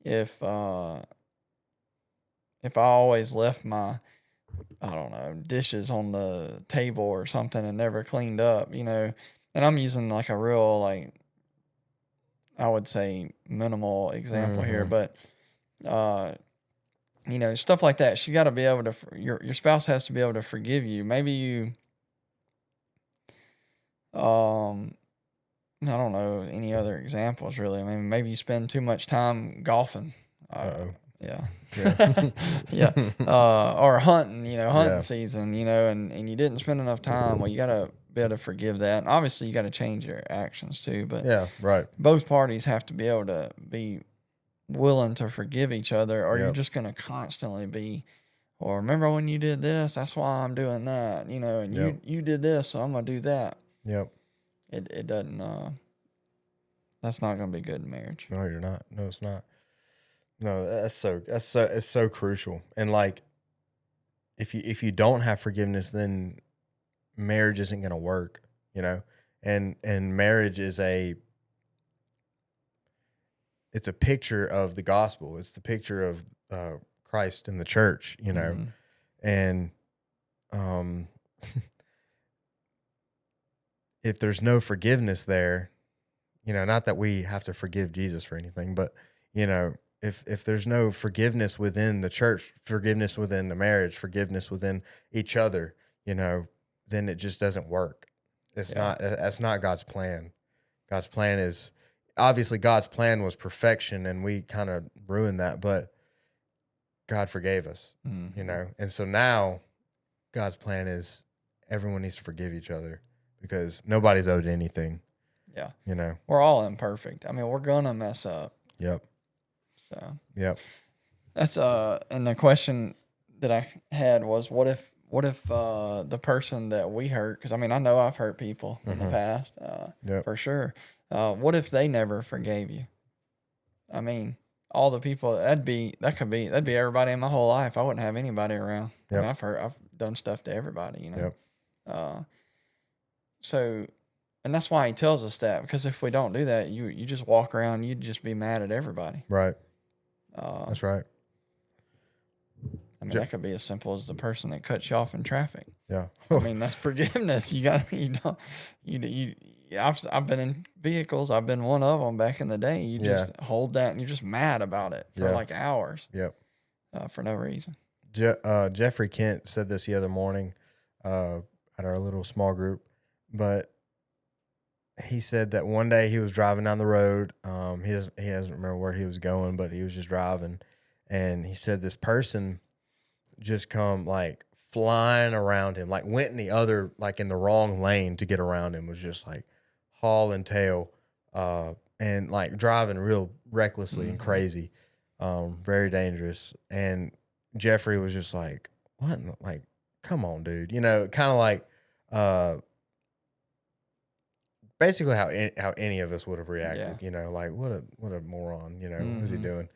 Speaker 1: if I always left my, I don't know, dishes on the table or something and never cleaned up, and I'm using like a real, like, I would say minimal example here, but stuff like that. She got to be able to, your spouse has to be able to forgive you. Maybe you, I don't know any other examples really. I mean, maybe you spend too much time golfing. Yeah. Or hunting, hunting season, and you didn't spend enough time. Well, you got to be able to forgive that. And obviously you got to change your actions too, but both parties have to be able to be willing to forgive each other, or you're just going to constantly be, or remember when you did this, that's why I'm doing that, and you did this, so I'm going to do that.
Speaker 2: Yep.
Speaker 1: It doesn't, that's not going to be good in marriage.
Speaker 2: No, you're not. No, it's not. No, it's so crucial. And like, if you don't have forgiveness, then marriage isn't going to work, and marriage is it's a picture of the gospel. It's the picture of Christ and the church, and if there's no forgiveness there, not that we have to forgive Jesus for anything, but if there's no forgiveness within the church, forgiveness within the marriage, forgiveness within each other, then it just doesn't work. That's not God's plan. God's plan is, obviously God's plan was perfection, and we kind of ruined that, but God forgave us, you know? And so now God's plan is everyone needs to forgive each other because nobody's owed anything,
Speaker 1: Yeah.
Speaker 2: you know?
Speaker 1: We're all imperfect. I mean, we're gonna mess up.
Speaker 2: Yep.
Speaker 1: So
Speaker 2: Yep.
Speaker 1: that's and the question that I had was, what if the person that we hurt, because I mean I know I've hurt people in the past,
Speaker 2: Yep.
Speaker 1: for sure. What if they never forgave you? I mean, all the people that'd be everybody in my whole life. I wouldn't have anybody around. I
Speaker 2: Yep.
Speaker 1: mean, I've done stuff to everybody, you know.
Speaker 2: Yep.
Speaker 1: Uh, so, and that's why he tells us that, because if we don't do that, you just walk around, you'd just be mad at everybody.
Speaker 2: Right.
Speaker 1: Uh,
Speaker 2: That's right.
Speaker 1: I mean, that could be as simple as the person that cuts you off in traffic.
Speaker 2: Yeah.
Speaker 1: I mean, that's forgiveness. You got I've been in vehicles. I've been one of them back in the day. You just hold that and you're just mad about it for like hours.
Speaker 2: Yep.
Speaker 1: For no reason.
Speaker 2: Jeffrey Kent said this the other morning at our little small group, but he said that one day he was driving down the road. He doesn't remember where he was going, but he was just driving, and he said this person just come like flying around him, like went in the other, like in the wrong lane to get around him, was just like hauling tail, and like driving real recklessly and crazy, very dangerous. And Jeffrey was just like, what? Like, come on, dude. You know, kind of like, basically how any of us would have reacted, you know, like what a moron, you know, what is he doing?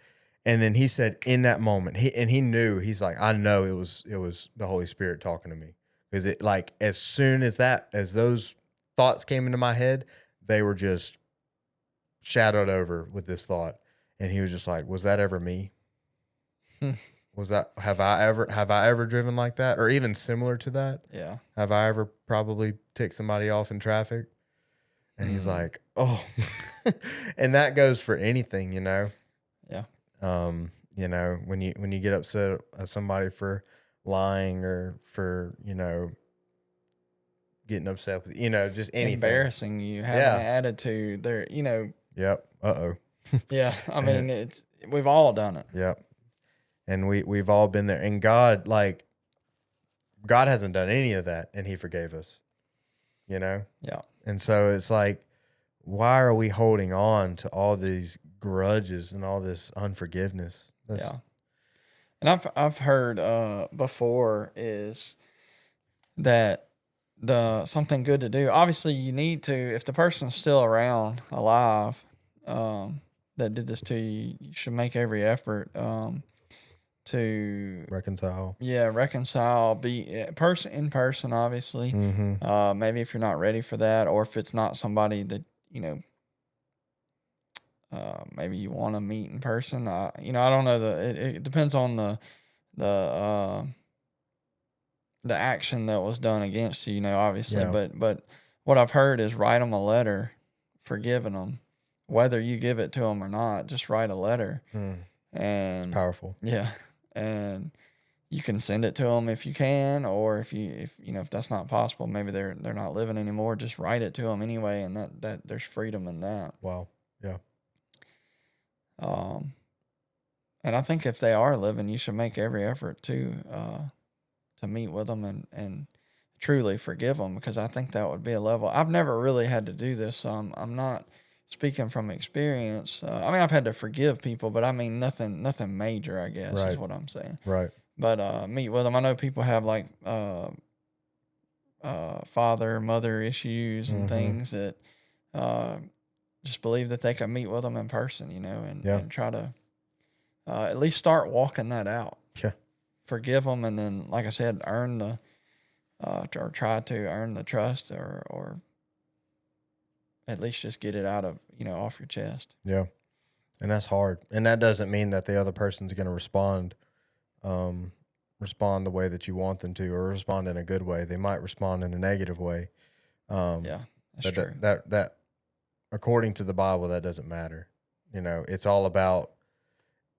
Speaker 2: And then he said in that moment, he knew, he's like, I know it was the Holy Spirit talking to me, because it, like, as soon as those thoughts came into my head, they were just shadowed over with this thought. And he was just like, was that ever me? Have I ever driven like that, or even similar to that?
Speaker 1: Yeah.
Speaker 2: Have I ever probably ticked somebody off in traffic? And he's like, oh, and that goes for anything, you know?
Speaker 1: Yeah.
Speaker 2: You know, when you get upset at somebody for lying, or for, you know, getting upset with, you know, just anything.
Speaker 1: Embarrassing you, having an attitude there, you know.
Speaker 2: Yep. Uh-oh.
Speaker 1: Yeah. I mean, we've all done it.
Speaker 2: Yep. And we've all been there. And God hasn't done any of that, and he forgave us, you know?
Speaker 1: Yeah.
Speaker 2: And so it's like, why are we holding on to all these grudges and all this unforgiveness?
Speaker 1: Yeah. And I've heard before is that something good to do. Obviously, you need to, if the person's still around, alive, that did this to you, you should make every effort to
Speaker 2: reconcile.
Speaker 1: Yeah, reconcile. Be in person, obviously. Maybe if you're not ready for that, or if it's not somebody that, you know, maybe you want to meet in person. You know, I don't know. It depends on the action that was done against you. You know, obviously. But what I've heard is write them a letter, forgiving them, whether you give it to them or not. Just write a letter, and
Speaker 2: it's powerful.
Speaker 1: Yeah, and you can send it to them if you can, or if you know, if that's not possible, maybe they're not living anymore. Just write it to them anyway, and that there's freedom in that.
Speaker 2: Wow. Yeah.
Speaker 1: And I think if they are living, you should make every effort to meet with them and truly forgive them, because I think that would be a level. I've never really had to do this. I'm not speaking from experience. I mean, I've had to forgive people, but I mean nothing major, I guess, is what I'm saying.
Speaker 2: Right.
Speaker 1: But meet with them. I know people have like father, mother issues and things that just believe that they can meet with them in person, you know, and try to at least start walking that out.
Speaker 2: Yeah.
Speaker 1: Forgive them, and then, like I said, earn the or try to earn the trust, or at least just get it out of, you know, off your chest.
Speaker 2: Yeah. And that's hard. And that doesn't mean that the other person's going to respond the way that you want them to, or respond in a good way. They might respond in a negative way.
Speaker 1: Yeah, that's true.
Speaker 2: That according to the Bible, that doesn't matter. You know, it's all about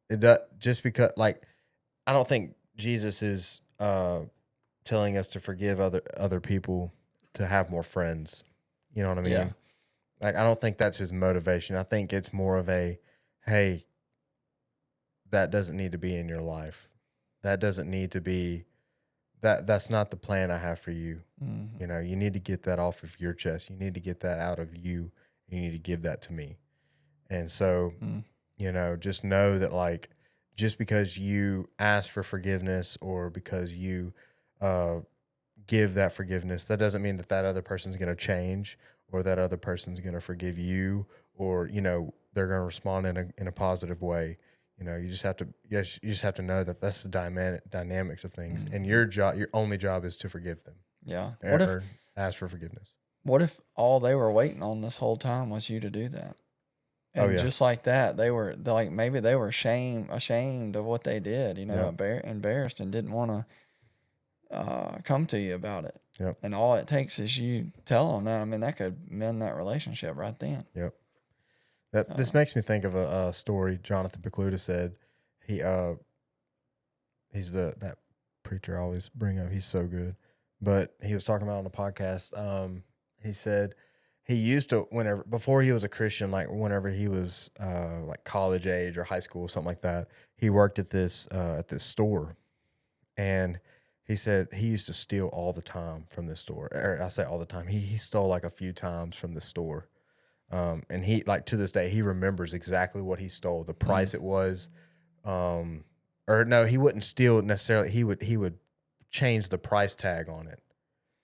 Speaker 2: it. Just because, like, I don't think Jesus is telling us to forgive other people to have more friends. You know what I mean?
Speaker 1: Yeah.
Speaker 2: Like, I don't think that's his motivation. I think it's more of a, hey, that doesn't need to be in your life. that doesn't need to be that's not the plan I have for you.
Speaker 1: Mm-hmm.
Speaker 2: You know, you need to get that off of your chest. You need to get that out of you. You need to give that to me. And so,
Speaker 1: Mm.
Speaker 2: you know, just know that like just because you ask for forgiveness or because you uh give that forgiveness, that doesn't mean that that other person's going to change or that other person's going to forgive you or, you know, they're going to respond in a positive way. You know, you just have to, yes, you just have to know that that's the dynamics of things. And
Speaker 1: Mm-hmm.
Speaker 2: your only job is to forgive them
Speaker 1: Yeah.
Speaker 2: or ask for forgiveness.
Speaker 1: What if all they were waiting on this whole time was you to do that?
Speaker 2: Oh,
Speaker 1: And
Speaker 2: yeah.
Speaker 1: just like that, they're like maybe they were ashamed of what they did,
Speaker 2: Yep.
Speaker 1: embarrassed and didn't want to come to you about it.
Speaker 2: Yep.
Speaker 1: And all it takes is you tell them that. I mean, that could mend that relationship right then.
Speaker 2: Yep. This makes me think of a story Jonathan Pecluda said. He, he's that preacher I always bring up. He's so good. But he was talking about on the podcast. He said he used to whenever before he was a Christian, like whenever he was like college age or high school, something like that, he worked at this store, and he said he used to steal all the time from this store. Or I say all the time. He stole like a few times from the store. And he like to this day he remembers exactly what he stole, the price it was. Or no, he wouldn't steal necessarily. He would change the price tag on it.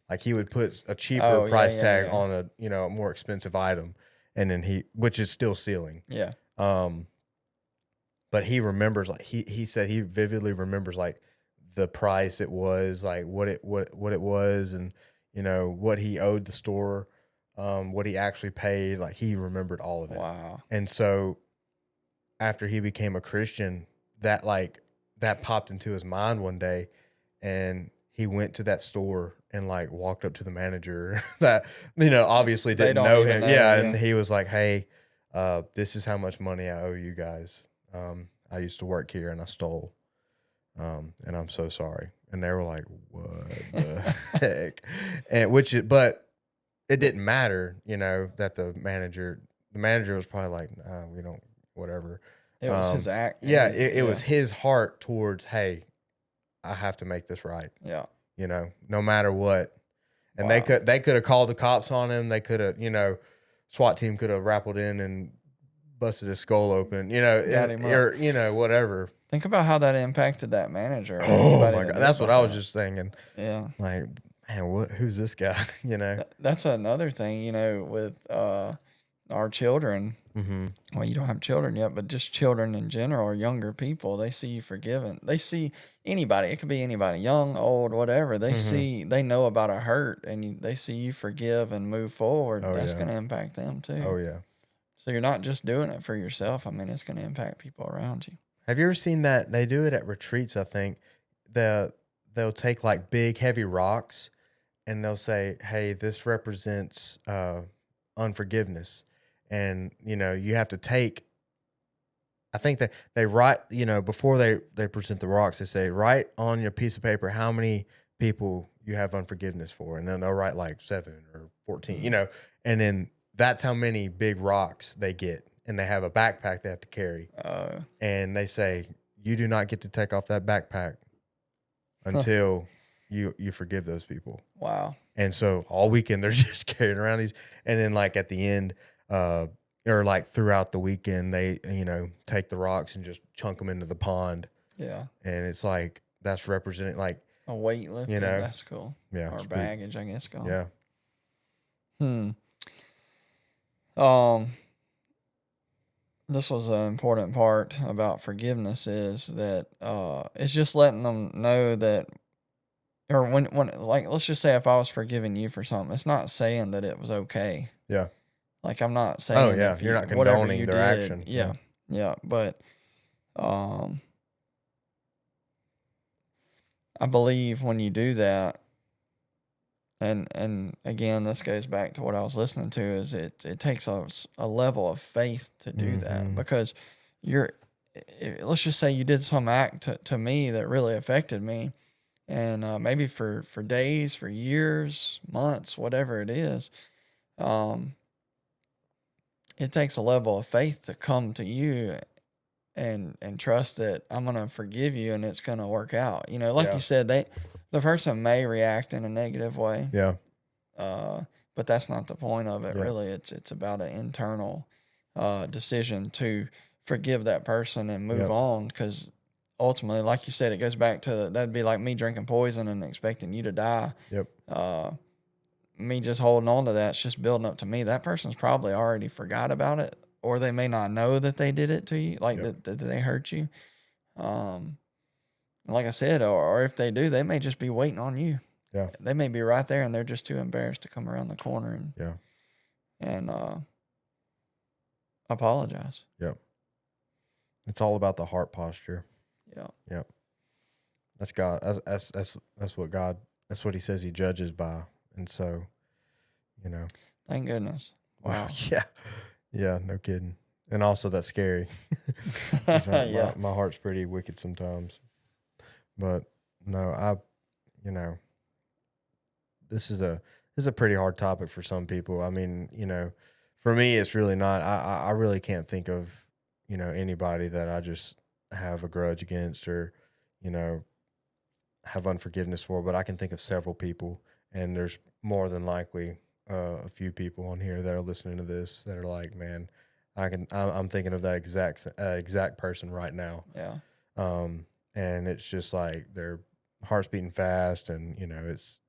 Speaker 2: Like he would put a cheaper
Speaker 1: Oh yeah,
Speaker 2: price
Speaker 1: yeah,
Speaker 2: tag
Speaker 1: yeah,
Speaker 2: on a more expensive item, and then which is still stealing.
Speaker 1: yeah.
Speaker 2: Um, but he remembers like he said he vividly remembers like the price it was, like what it was, and you know what he owed the store, what he actually paid. Like he remembered all of it,
Speaker 1: Wow.
Speaker 2: and so after he became a Christian, that like that popped into his mind one day, and he went to that store and like walked up to the manager that obviously
Speaker 1: They
Speaker 2: didn't
Speaker 1: don't
Speaker 2: know
Speaker 1: even
Speaker 2: him.
Speaker 1: know.
Speaker 2: Yeah,
Speaker 1: Yeah.
Speaker 2: and he was like, "Hey, this is how much money I owe you guys. I used to work here and I stole, and I'm so sorry." And they were like, "What the heck?" And but it didn't matter, that the manager was probably like, nah, we don't, whatever.
Speaker 1: It was his act.
Speaker 2: Yeah,
Speaker 1: His
Speaker 2: it was his heart towards, hey, I have to make this right,
Speaker 1: yeah.
Speaker 2: no matter what. And
Speaker 1: Wow.
Speaker 2: they could have called the cops on him. They could have, SWAT team could have rappelled in and busted his skull open,
Speaker 1: Got him up.
Speaker 2: or, whatever.
Speaker 1: Think about how that impacted that manager or
Speaker 2: Oh
Speaker 1: anybody
Speaker 2: my
Speaker 1: that
Speaker 2: God.
Speaker 1: knew
Speaker 2: That's what
Speaker 1: about
Speaker 2: I was
Speaker 1: that.
Speaker 2: just thinking.
Speaker 1: Yeah.
Speaker 2: Like, man, who's this guy?
Speaker 1: That's another thing, with our children.
Speaker 2: Mm-hmm.
Speaker 1: Well, you don't have children yet, but just children in general or younger people, they see you forgiven. They see anybody, it could be anybody, young, old, whatever. They know about a hurt and they see you forgive and move forward.
Speaker 2: Oh,
Speaker 1: That's
Speaker 2: yeah.
Speaker 1: going to impact them too.
Speaker 2: Oh, yeah.
Speaker 1: So you're not just doing it for yourself. I mean, it's going to impact people around you.
Speaker 2: Have you ever seen that? They do it at retreats, I think. They'll take like big, heavy rocks and they'll say, hey, this represents unforgiveness. And, you have to take, I think that they write, before they present the rocks, they say, write on your piece of paper how many people you have unforgiveness for. And then they'll write like 7 or 14, and then that's how many big rocks they get. And they have a backpack they have to carry. And they say, you do not get to take off that backpack until you forgive those people.
Speaker 1: Wow.
Speaker 2: And so all weekend they're just carrying around these. And then like at the end, or like throughout the weekend, they, take the rocks and just chunk them into the pond.
Speaker 1: Yeah.
Speaker 2: And it's like, that's representing like
Speaker 1: a weightlifting. That's cool.
Speaker 2: Yeah.
Speaker 1: Or baggage, I guess. Called.
Speaker 2: Yeah.
Speaker 1: This was an important part about forgiveness is that it's just letting them know that, or when like let's just say if I was forgiving you for something, it's not saying that it was okay.
Speaker 2: Yeah.
Speaker 1: Like I'm not saying.
Speaker 2: Oh yeah, you're not condoning their action.
Speaker 1: Yeah, but I believe when you do that, and again, this goes back to what I was listening to, is it takes a level of faith to do that, because let's just say you did some act to me that really affected me, and maybe for days, for years, months, whatever it is, it takes a level of faith to come to you and trust that I'm gonna forgive you and it's gonna work out. You know, like
Speaker 2: Yeah.
Speaker 1: you said, the person may react in a negative way,
Speaker 2: Yeah.
Speaker 1: uh, but that's not the point of it.
Speaker 2: Yeah.
Speaker 1: Really, it's about an internal decision to forgive that person and move
Speaker 2: Yep.
Speaker 1: on. Because ultimately, like you said, it goes back to that'd be like me drinking poison and expecting you to die.
Speaker 2: Yep.
Speaker 1: Uh, Me just holding on to that's just building up to me. That person's probably already forgot about it, or they may not know that they did it to you, like
Speaker 2: Yep.
Speaker 1: that they hurt you. Um, like I said, or if they do, they may just be waiting on you.
Speaker 2: Yeah.
Speaker 1: They may be right there, and they're just too embarrassed to come around the corner
Speaker 2: Yeah.
Speaker 1: and apologize.
Speaker 2: Yep. It's all about the heart posture.
Speaker 1: Yeah.
Speaker 2: Yep. That's God. That's what God. That's what He says He judges by. And so, you know.
Speaker 1: Thank goodness. Wow.
Speaker 2: Yeah. Yeah. No kidding. And also, that's scary. 'Cause
Speaker 1: Yeah.
Speaker 2: my heart's pretty wicked sometimes. But no, you know, this is a pretty hard topic for some people. I mean, for me, it's really not. I really can't think of anybody that I just have a grudge against or you know have unforgiveness for. But I can think of several people, and there's more than likely a few people on here that are listening to this that are like, man, I'm thinking of that exact person right now.
Speaker 1: Yeah.
Speaker 2: And it's just like their heart's beating fast, and it's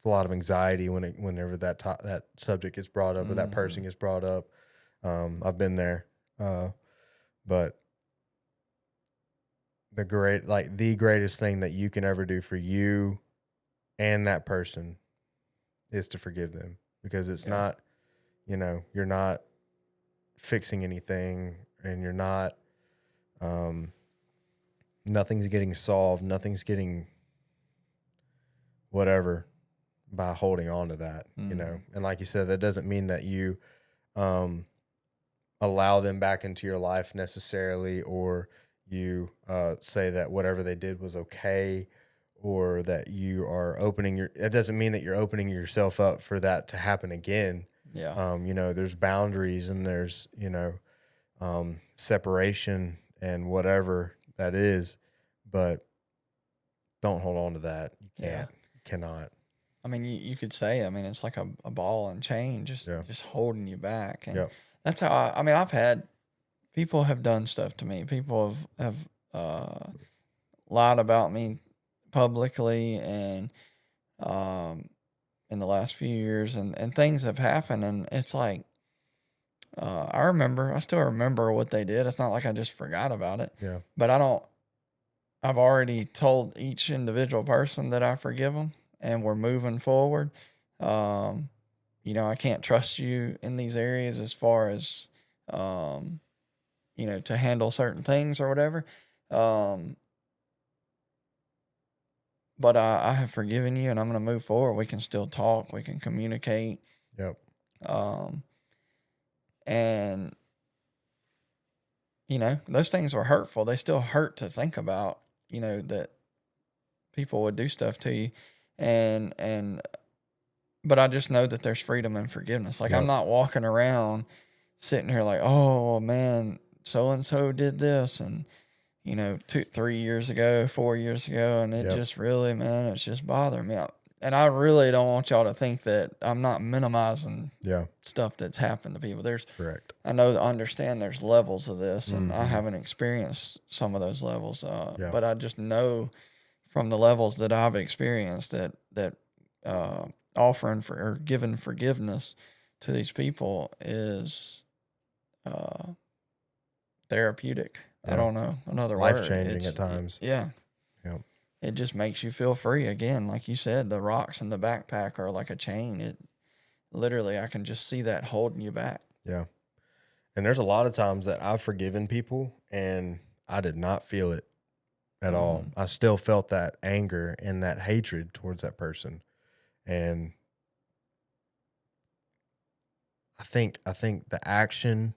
Speaker 2: a lot of anxiety whenever that subject gets brought up or that person gets brought up. I've been there, but the greatest thing that you can ever do for you and that person is to forgive them, because it's not, you're not fixing anything, and you're not, nothing's getting solved, nothing's getting whatever by holding on to that, and like you said, that doesn't mean that you, allow them back into your life necessarily, or you say that whatever they did was okay, or that you are it doesn't mean that you're opening yourself up for that to happen again.
Speaker 1: Yeah.
Speaker 2: There's boundaries, and there's, separation and whatever that is, but don't hold on to that. You can't,
Speaker 1: Yeah.
Speaker 2: cannot.
Speaker 1: I mean, you could say, I mean, it's like a ball and chain just holding you back. And
Speaker 2: Yep.
Speaker 1: that's how I mean, I've had people have done stuff to me. People have lied about me publicly and in the last few years, and things have happened, and it's like I still remember what they did. It's not like I just forgot about it.
Speaker 2: Yeah.
Speaker 1: But I've already told each individual person that I forgive them and we're moving forward. I can't trust you in these areas as far as, to handle certain things or whatever. But I have forgiven you, and I'm going to move forward. We can still talk. We can communicate.
Speaker 2: Yep.
Speaker 1: And those things were hurtful. They still hurt to think about, that people would do stuff to you. But I just know that there's freedom and forgiveness. Like, I'm not walking around sitting here like, oh man, so-and-so did this. And, 3 years ago, 4 years ago. And it just really, man, it's just bothering me. And I really don't want y'all to think that I'm not minimizing stuff that's happened to people.
Speaker 2: Correct.
Speaker 1: I understand there's levels of this, and I haven't experienced some of those levels. But I just know from the levels that I've experienced that offering for or giving forgiveness to these people is therapeutic. I don't know another word.
Speaker 2: Life-changing at times.
Speaker 1: Yeah.
Speaker 2: Yep.
Speaker 1: It just makes you feel free again. Like you said, the rocks in the backpack are like a chain. It literally, I can just see that holding you back.
Speaker 2: Yeah. And there's a lot of times that I've forgiven people and I did not feel it at all. I still felt that anger and that hatred towards that person. And I think the action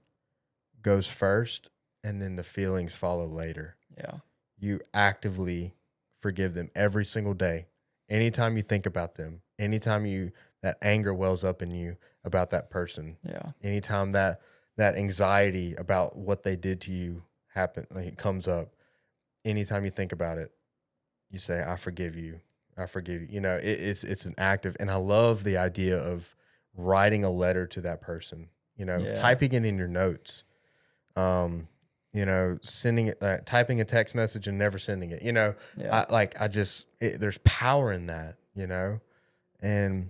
Speaker 2: goes first and then the feelings follow later.
Speaker 1: Yeah.
Speaker 2: You actively forgive them every single day. Anytime you think about them, anytime that anger wells up in you about that person.
Speaker 1: Yeah.
Speaker 2: Anytime that anxiety about what they did to you like it comes up, anytime you think about it, you say, I forgive you. I forgive you. You know, it's an active, and I love the idea of writing a letter to that person, you know,
Speaker 1: Yeah.
Speaker 2: typing it in your notes, you know, sending it, typing a text message and never sending it, you know,
Speaker 1: Yeah.
Speaker 2: there's power in that, you know, and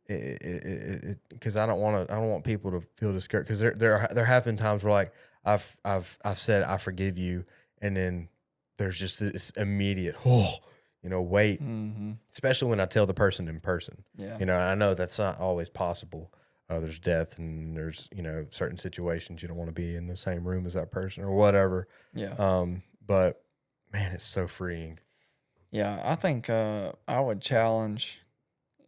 Speaker 2: because I don't want people to feel discouraged, because there have been times where like I've said I forgive you, and then there's just this immediate you know, weight,
Speaker 1: Mm-hmm.
Speaker 2: especially when I tell the person in person.
Speaker 1: Yeah.
Speaker 2: You know, I know that's not always possible. There's death, and there's, you know, certain situations you don't want to be in the same room as that person or whatever.
Speaker 1: Yeah.
Speaker 2: But man, it's so freeing.
Speaker 1: Yeah. I think I would challenge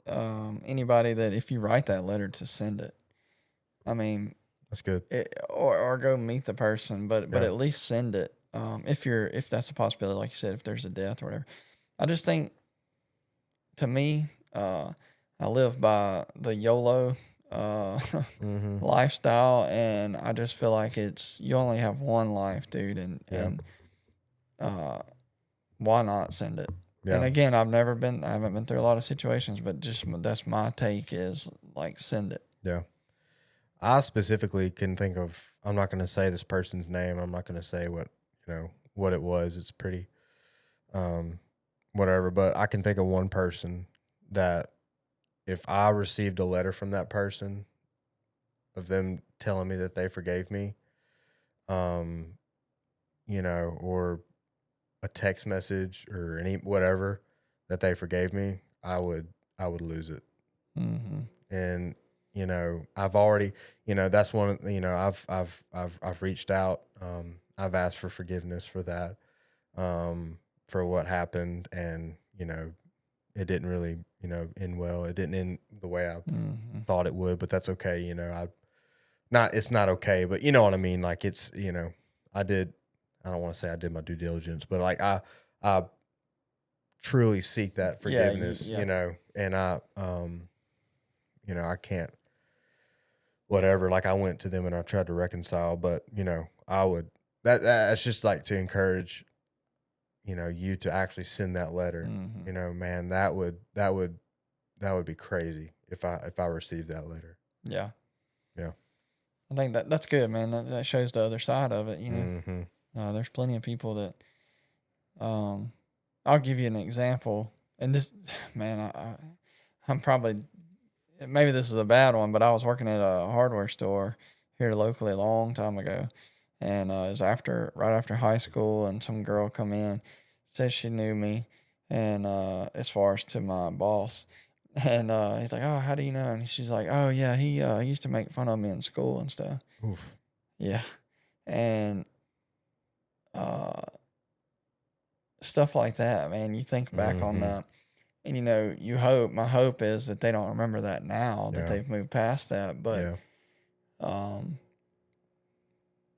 Speaker 1: anybody that if you write that letter to send it. I mean,
Speaker 2: That's good.
Speaker 1: or go meet the person, but
Speaker 2: Yeah.
Speaker 1: at least send it. If that's a possibility, like you said, if there's a death or whatever. I just think, to me, I live by the YOLO uh,
Speaker 2: Mm-hmm.
Speaker 1: lifestyle, and I just feel like you only have one life, dude,
Speaker 2: Yeah.
Speaker 1: and uh, why not send it? And
Speaker 2: Yeah.
Speaker 1: again, I haven't been through a lot of situations, but just that's my take is like send it.
Speaker 2: Yeah. I specifically can think of, I'm not going to say this person's name. I'm not going to say what, you know, what it was. It's pretty, um, whatever, but I can think of one person that if I received a letter from that person of them telling me that they forgave me, um, you know, or a text message or any whatever that they forgave me, I would lose it.
Speaker 1: Mm-hmm.
Speaker 2: And you know, I've already, you know, that's one, you know, I've reached out, I've asked for forgiveness for that, for what happened, and you know, it didn't really, you know, end well. It didn't end the way I
Speaker 1: Mm-hmm.
Speaker 2: thought it would, but that's okay. You know, it's not okay, but you know what I mean? Like it's, you know, I did, I don't want to say I did my due diligence, but like I truly seek that
Speaker 1: Yeah,
Speaker 2: forgiveness,
Speaker 1: yeah,
Speaker 2: you know, and you know, I can't, whatever. Like I went to them and I tried to reconcile, but you know, I would, that's just like to encourage, you know, you to actually send that letter.
Speaker 1: mm-hmm.
Speaker 2: You know, man, that would be crazy if I received that letter.
Speaker 1: Yeah.
Speaker 2: Yeah.
Speaker 1: I think that's good, man. That shows the other side of it.
Speaker 2: Mm-hmm.
Speaker 1: There's plenty of people that. I'll give you an example, and this, man, I'm probably, maybe this is a bad one, but I was working at a hardware store here locally a long time ago, and it was right after high school, and some girl come in, says she knew me, and as far as to my boss, and he's like, oh, how do you know? And she's like, oh yeah, he used to make fun of me in school and stuff.
Speaker 2: Oof.
Speaker 1: Yeah, and uh, stuff like that, man. You think back on
Speaker 2: Mm-hmm.
Speaker 1: that, and my hope is that they don't remember that now, that
Speaker 2: Yeah.
Speaker 1: they've moved past that. But
Speaker 2: Yeah.
Speaker 1: um,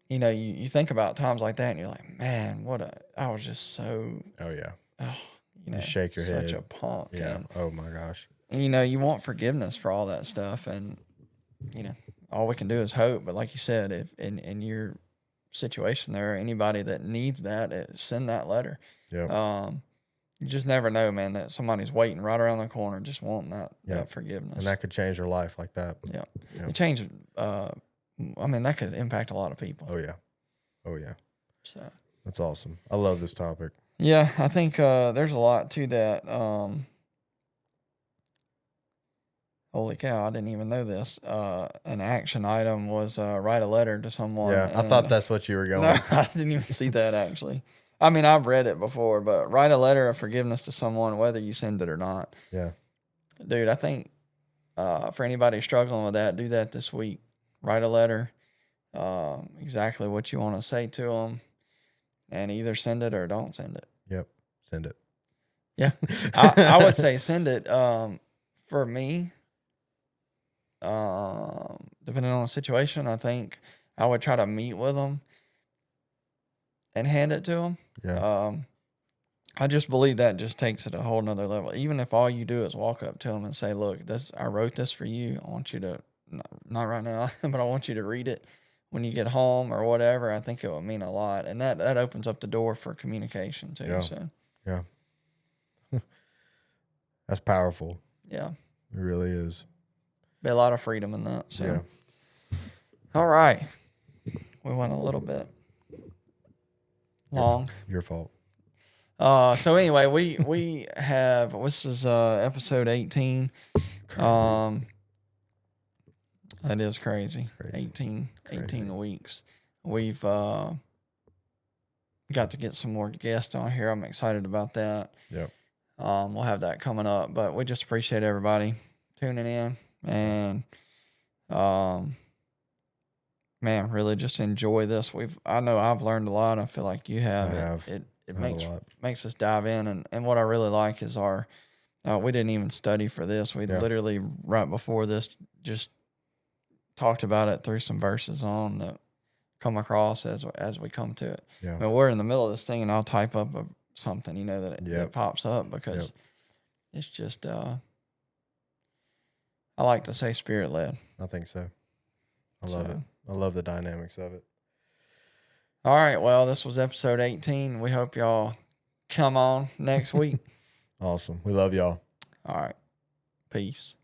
Speaker 1: you think about times like that, and you're like, man, I was just so,
Speaker 2: Oh yeah.
Speaker 1: oh,
Speaker 2: Just shake your
Speaker 1: such
Speaker 2: head.
Speaker 1: a punk,
Speaker 2: Yeah. Oh my gosh.
Speaker 1: and you want forgiveness for all that stuff, and you know, all we can do is hope. But like you said, if in your situation there, anybody that needs that, send that letter.
Speaker 2: Yep.
Speaker 1: You just never know, man, that somebody's waiting right around the corner just wanting that
Speaker 2: Yep.
Speaker 1: forgiveness.
Speaker 2: And that could change your life like that.
Speaker 1: Yeah.
Speaker 2: Yeah.
Speaker 1: It changed, I mean, that could impact a lot of people.
Speaker 2: Oh yeah. Oh yeah.
Speaker 1: So,
Speaker 2: That's awesome. I love this topic.
Speaker 1: yeah, I think there's a lot to that. Holy cow, I didn't even know this. An action item was write a letter to someone.
Speaker 2: Yeah. I thought that's what you were
Speaker 1: No,
Speaker 2: going.
Speaker 1: I didn't even see that actually. I mean, I've read it before, but write a letter of forgiveness to someone, whether you send it or not.
Speaker 2: Yeah.
Speaker 1: Dude, I think for anybody struggling with that, do that this week. Write a letter, exactly what you want to say to them, and either send it or don't send it.
Speaker 2: Yep. Send it.
Speaker 1: Yeah, I would say send it. For me, depending on the situation, I think I would try to meet with them and hand it to them.
Speaker 2: Yeah.
Speaker 1: I just believe that just takes it a whole nother level. Even if all you do is walk up to them and say, "Look, I wrote this for you. I want you to, not right now, but I want you to read it when you get home or whatever, I think it would mean a lot. And that opens up the door for communication too.
Speaker 2: Yeah.
Speaker 1: So,
Speaker 2: Yeah. That's powerful.
Speaker 1: yeah,
Speaker 2: It really is.
Speaker 1: be a lot of freedom in that. So,
Speaker 2: Yeah.
Speaker 1: all right. We went a little bit long.
Speaker 2: Your fault.
Speaker 1: So anyway, we have, this is episode 18.
Speaker 2: Crazy.
Speaker 1: That is crazy.
Speaker 2: Crazy.
Speaker 1: 18 weeks. We've got to get some more guests on here. I'm excited about that.
Speaker 2: Yep.
Speaker 1: We'll have that coming up, but we just appreciate everybody tuning in, and man, really just enjoy this. I know I've learned a lot. I feel like you have.
Speaker 2: I have.
Speaker 1: It
Speaker 2: I have a lot.
Speaker 1: makes us dive in, and what I really like is we didn't even study for this. We literally right before this just talked about it through some verses on that come across as we come to it.
Speaker 2: Yeah.
Speaker 1: I mean, we're in the middle of this thing, and I'll type up something, that pops up because it's just I like to say spirit led.
Speaker 2: I think so. I love it. I love the dynamics of it.
Speaker 1: All right. Well, this was episode 18. We hope y'all come on next week.
Speaker 2: Awesome. We love y'all.
Speaker 1: All right. Peace.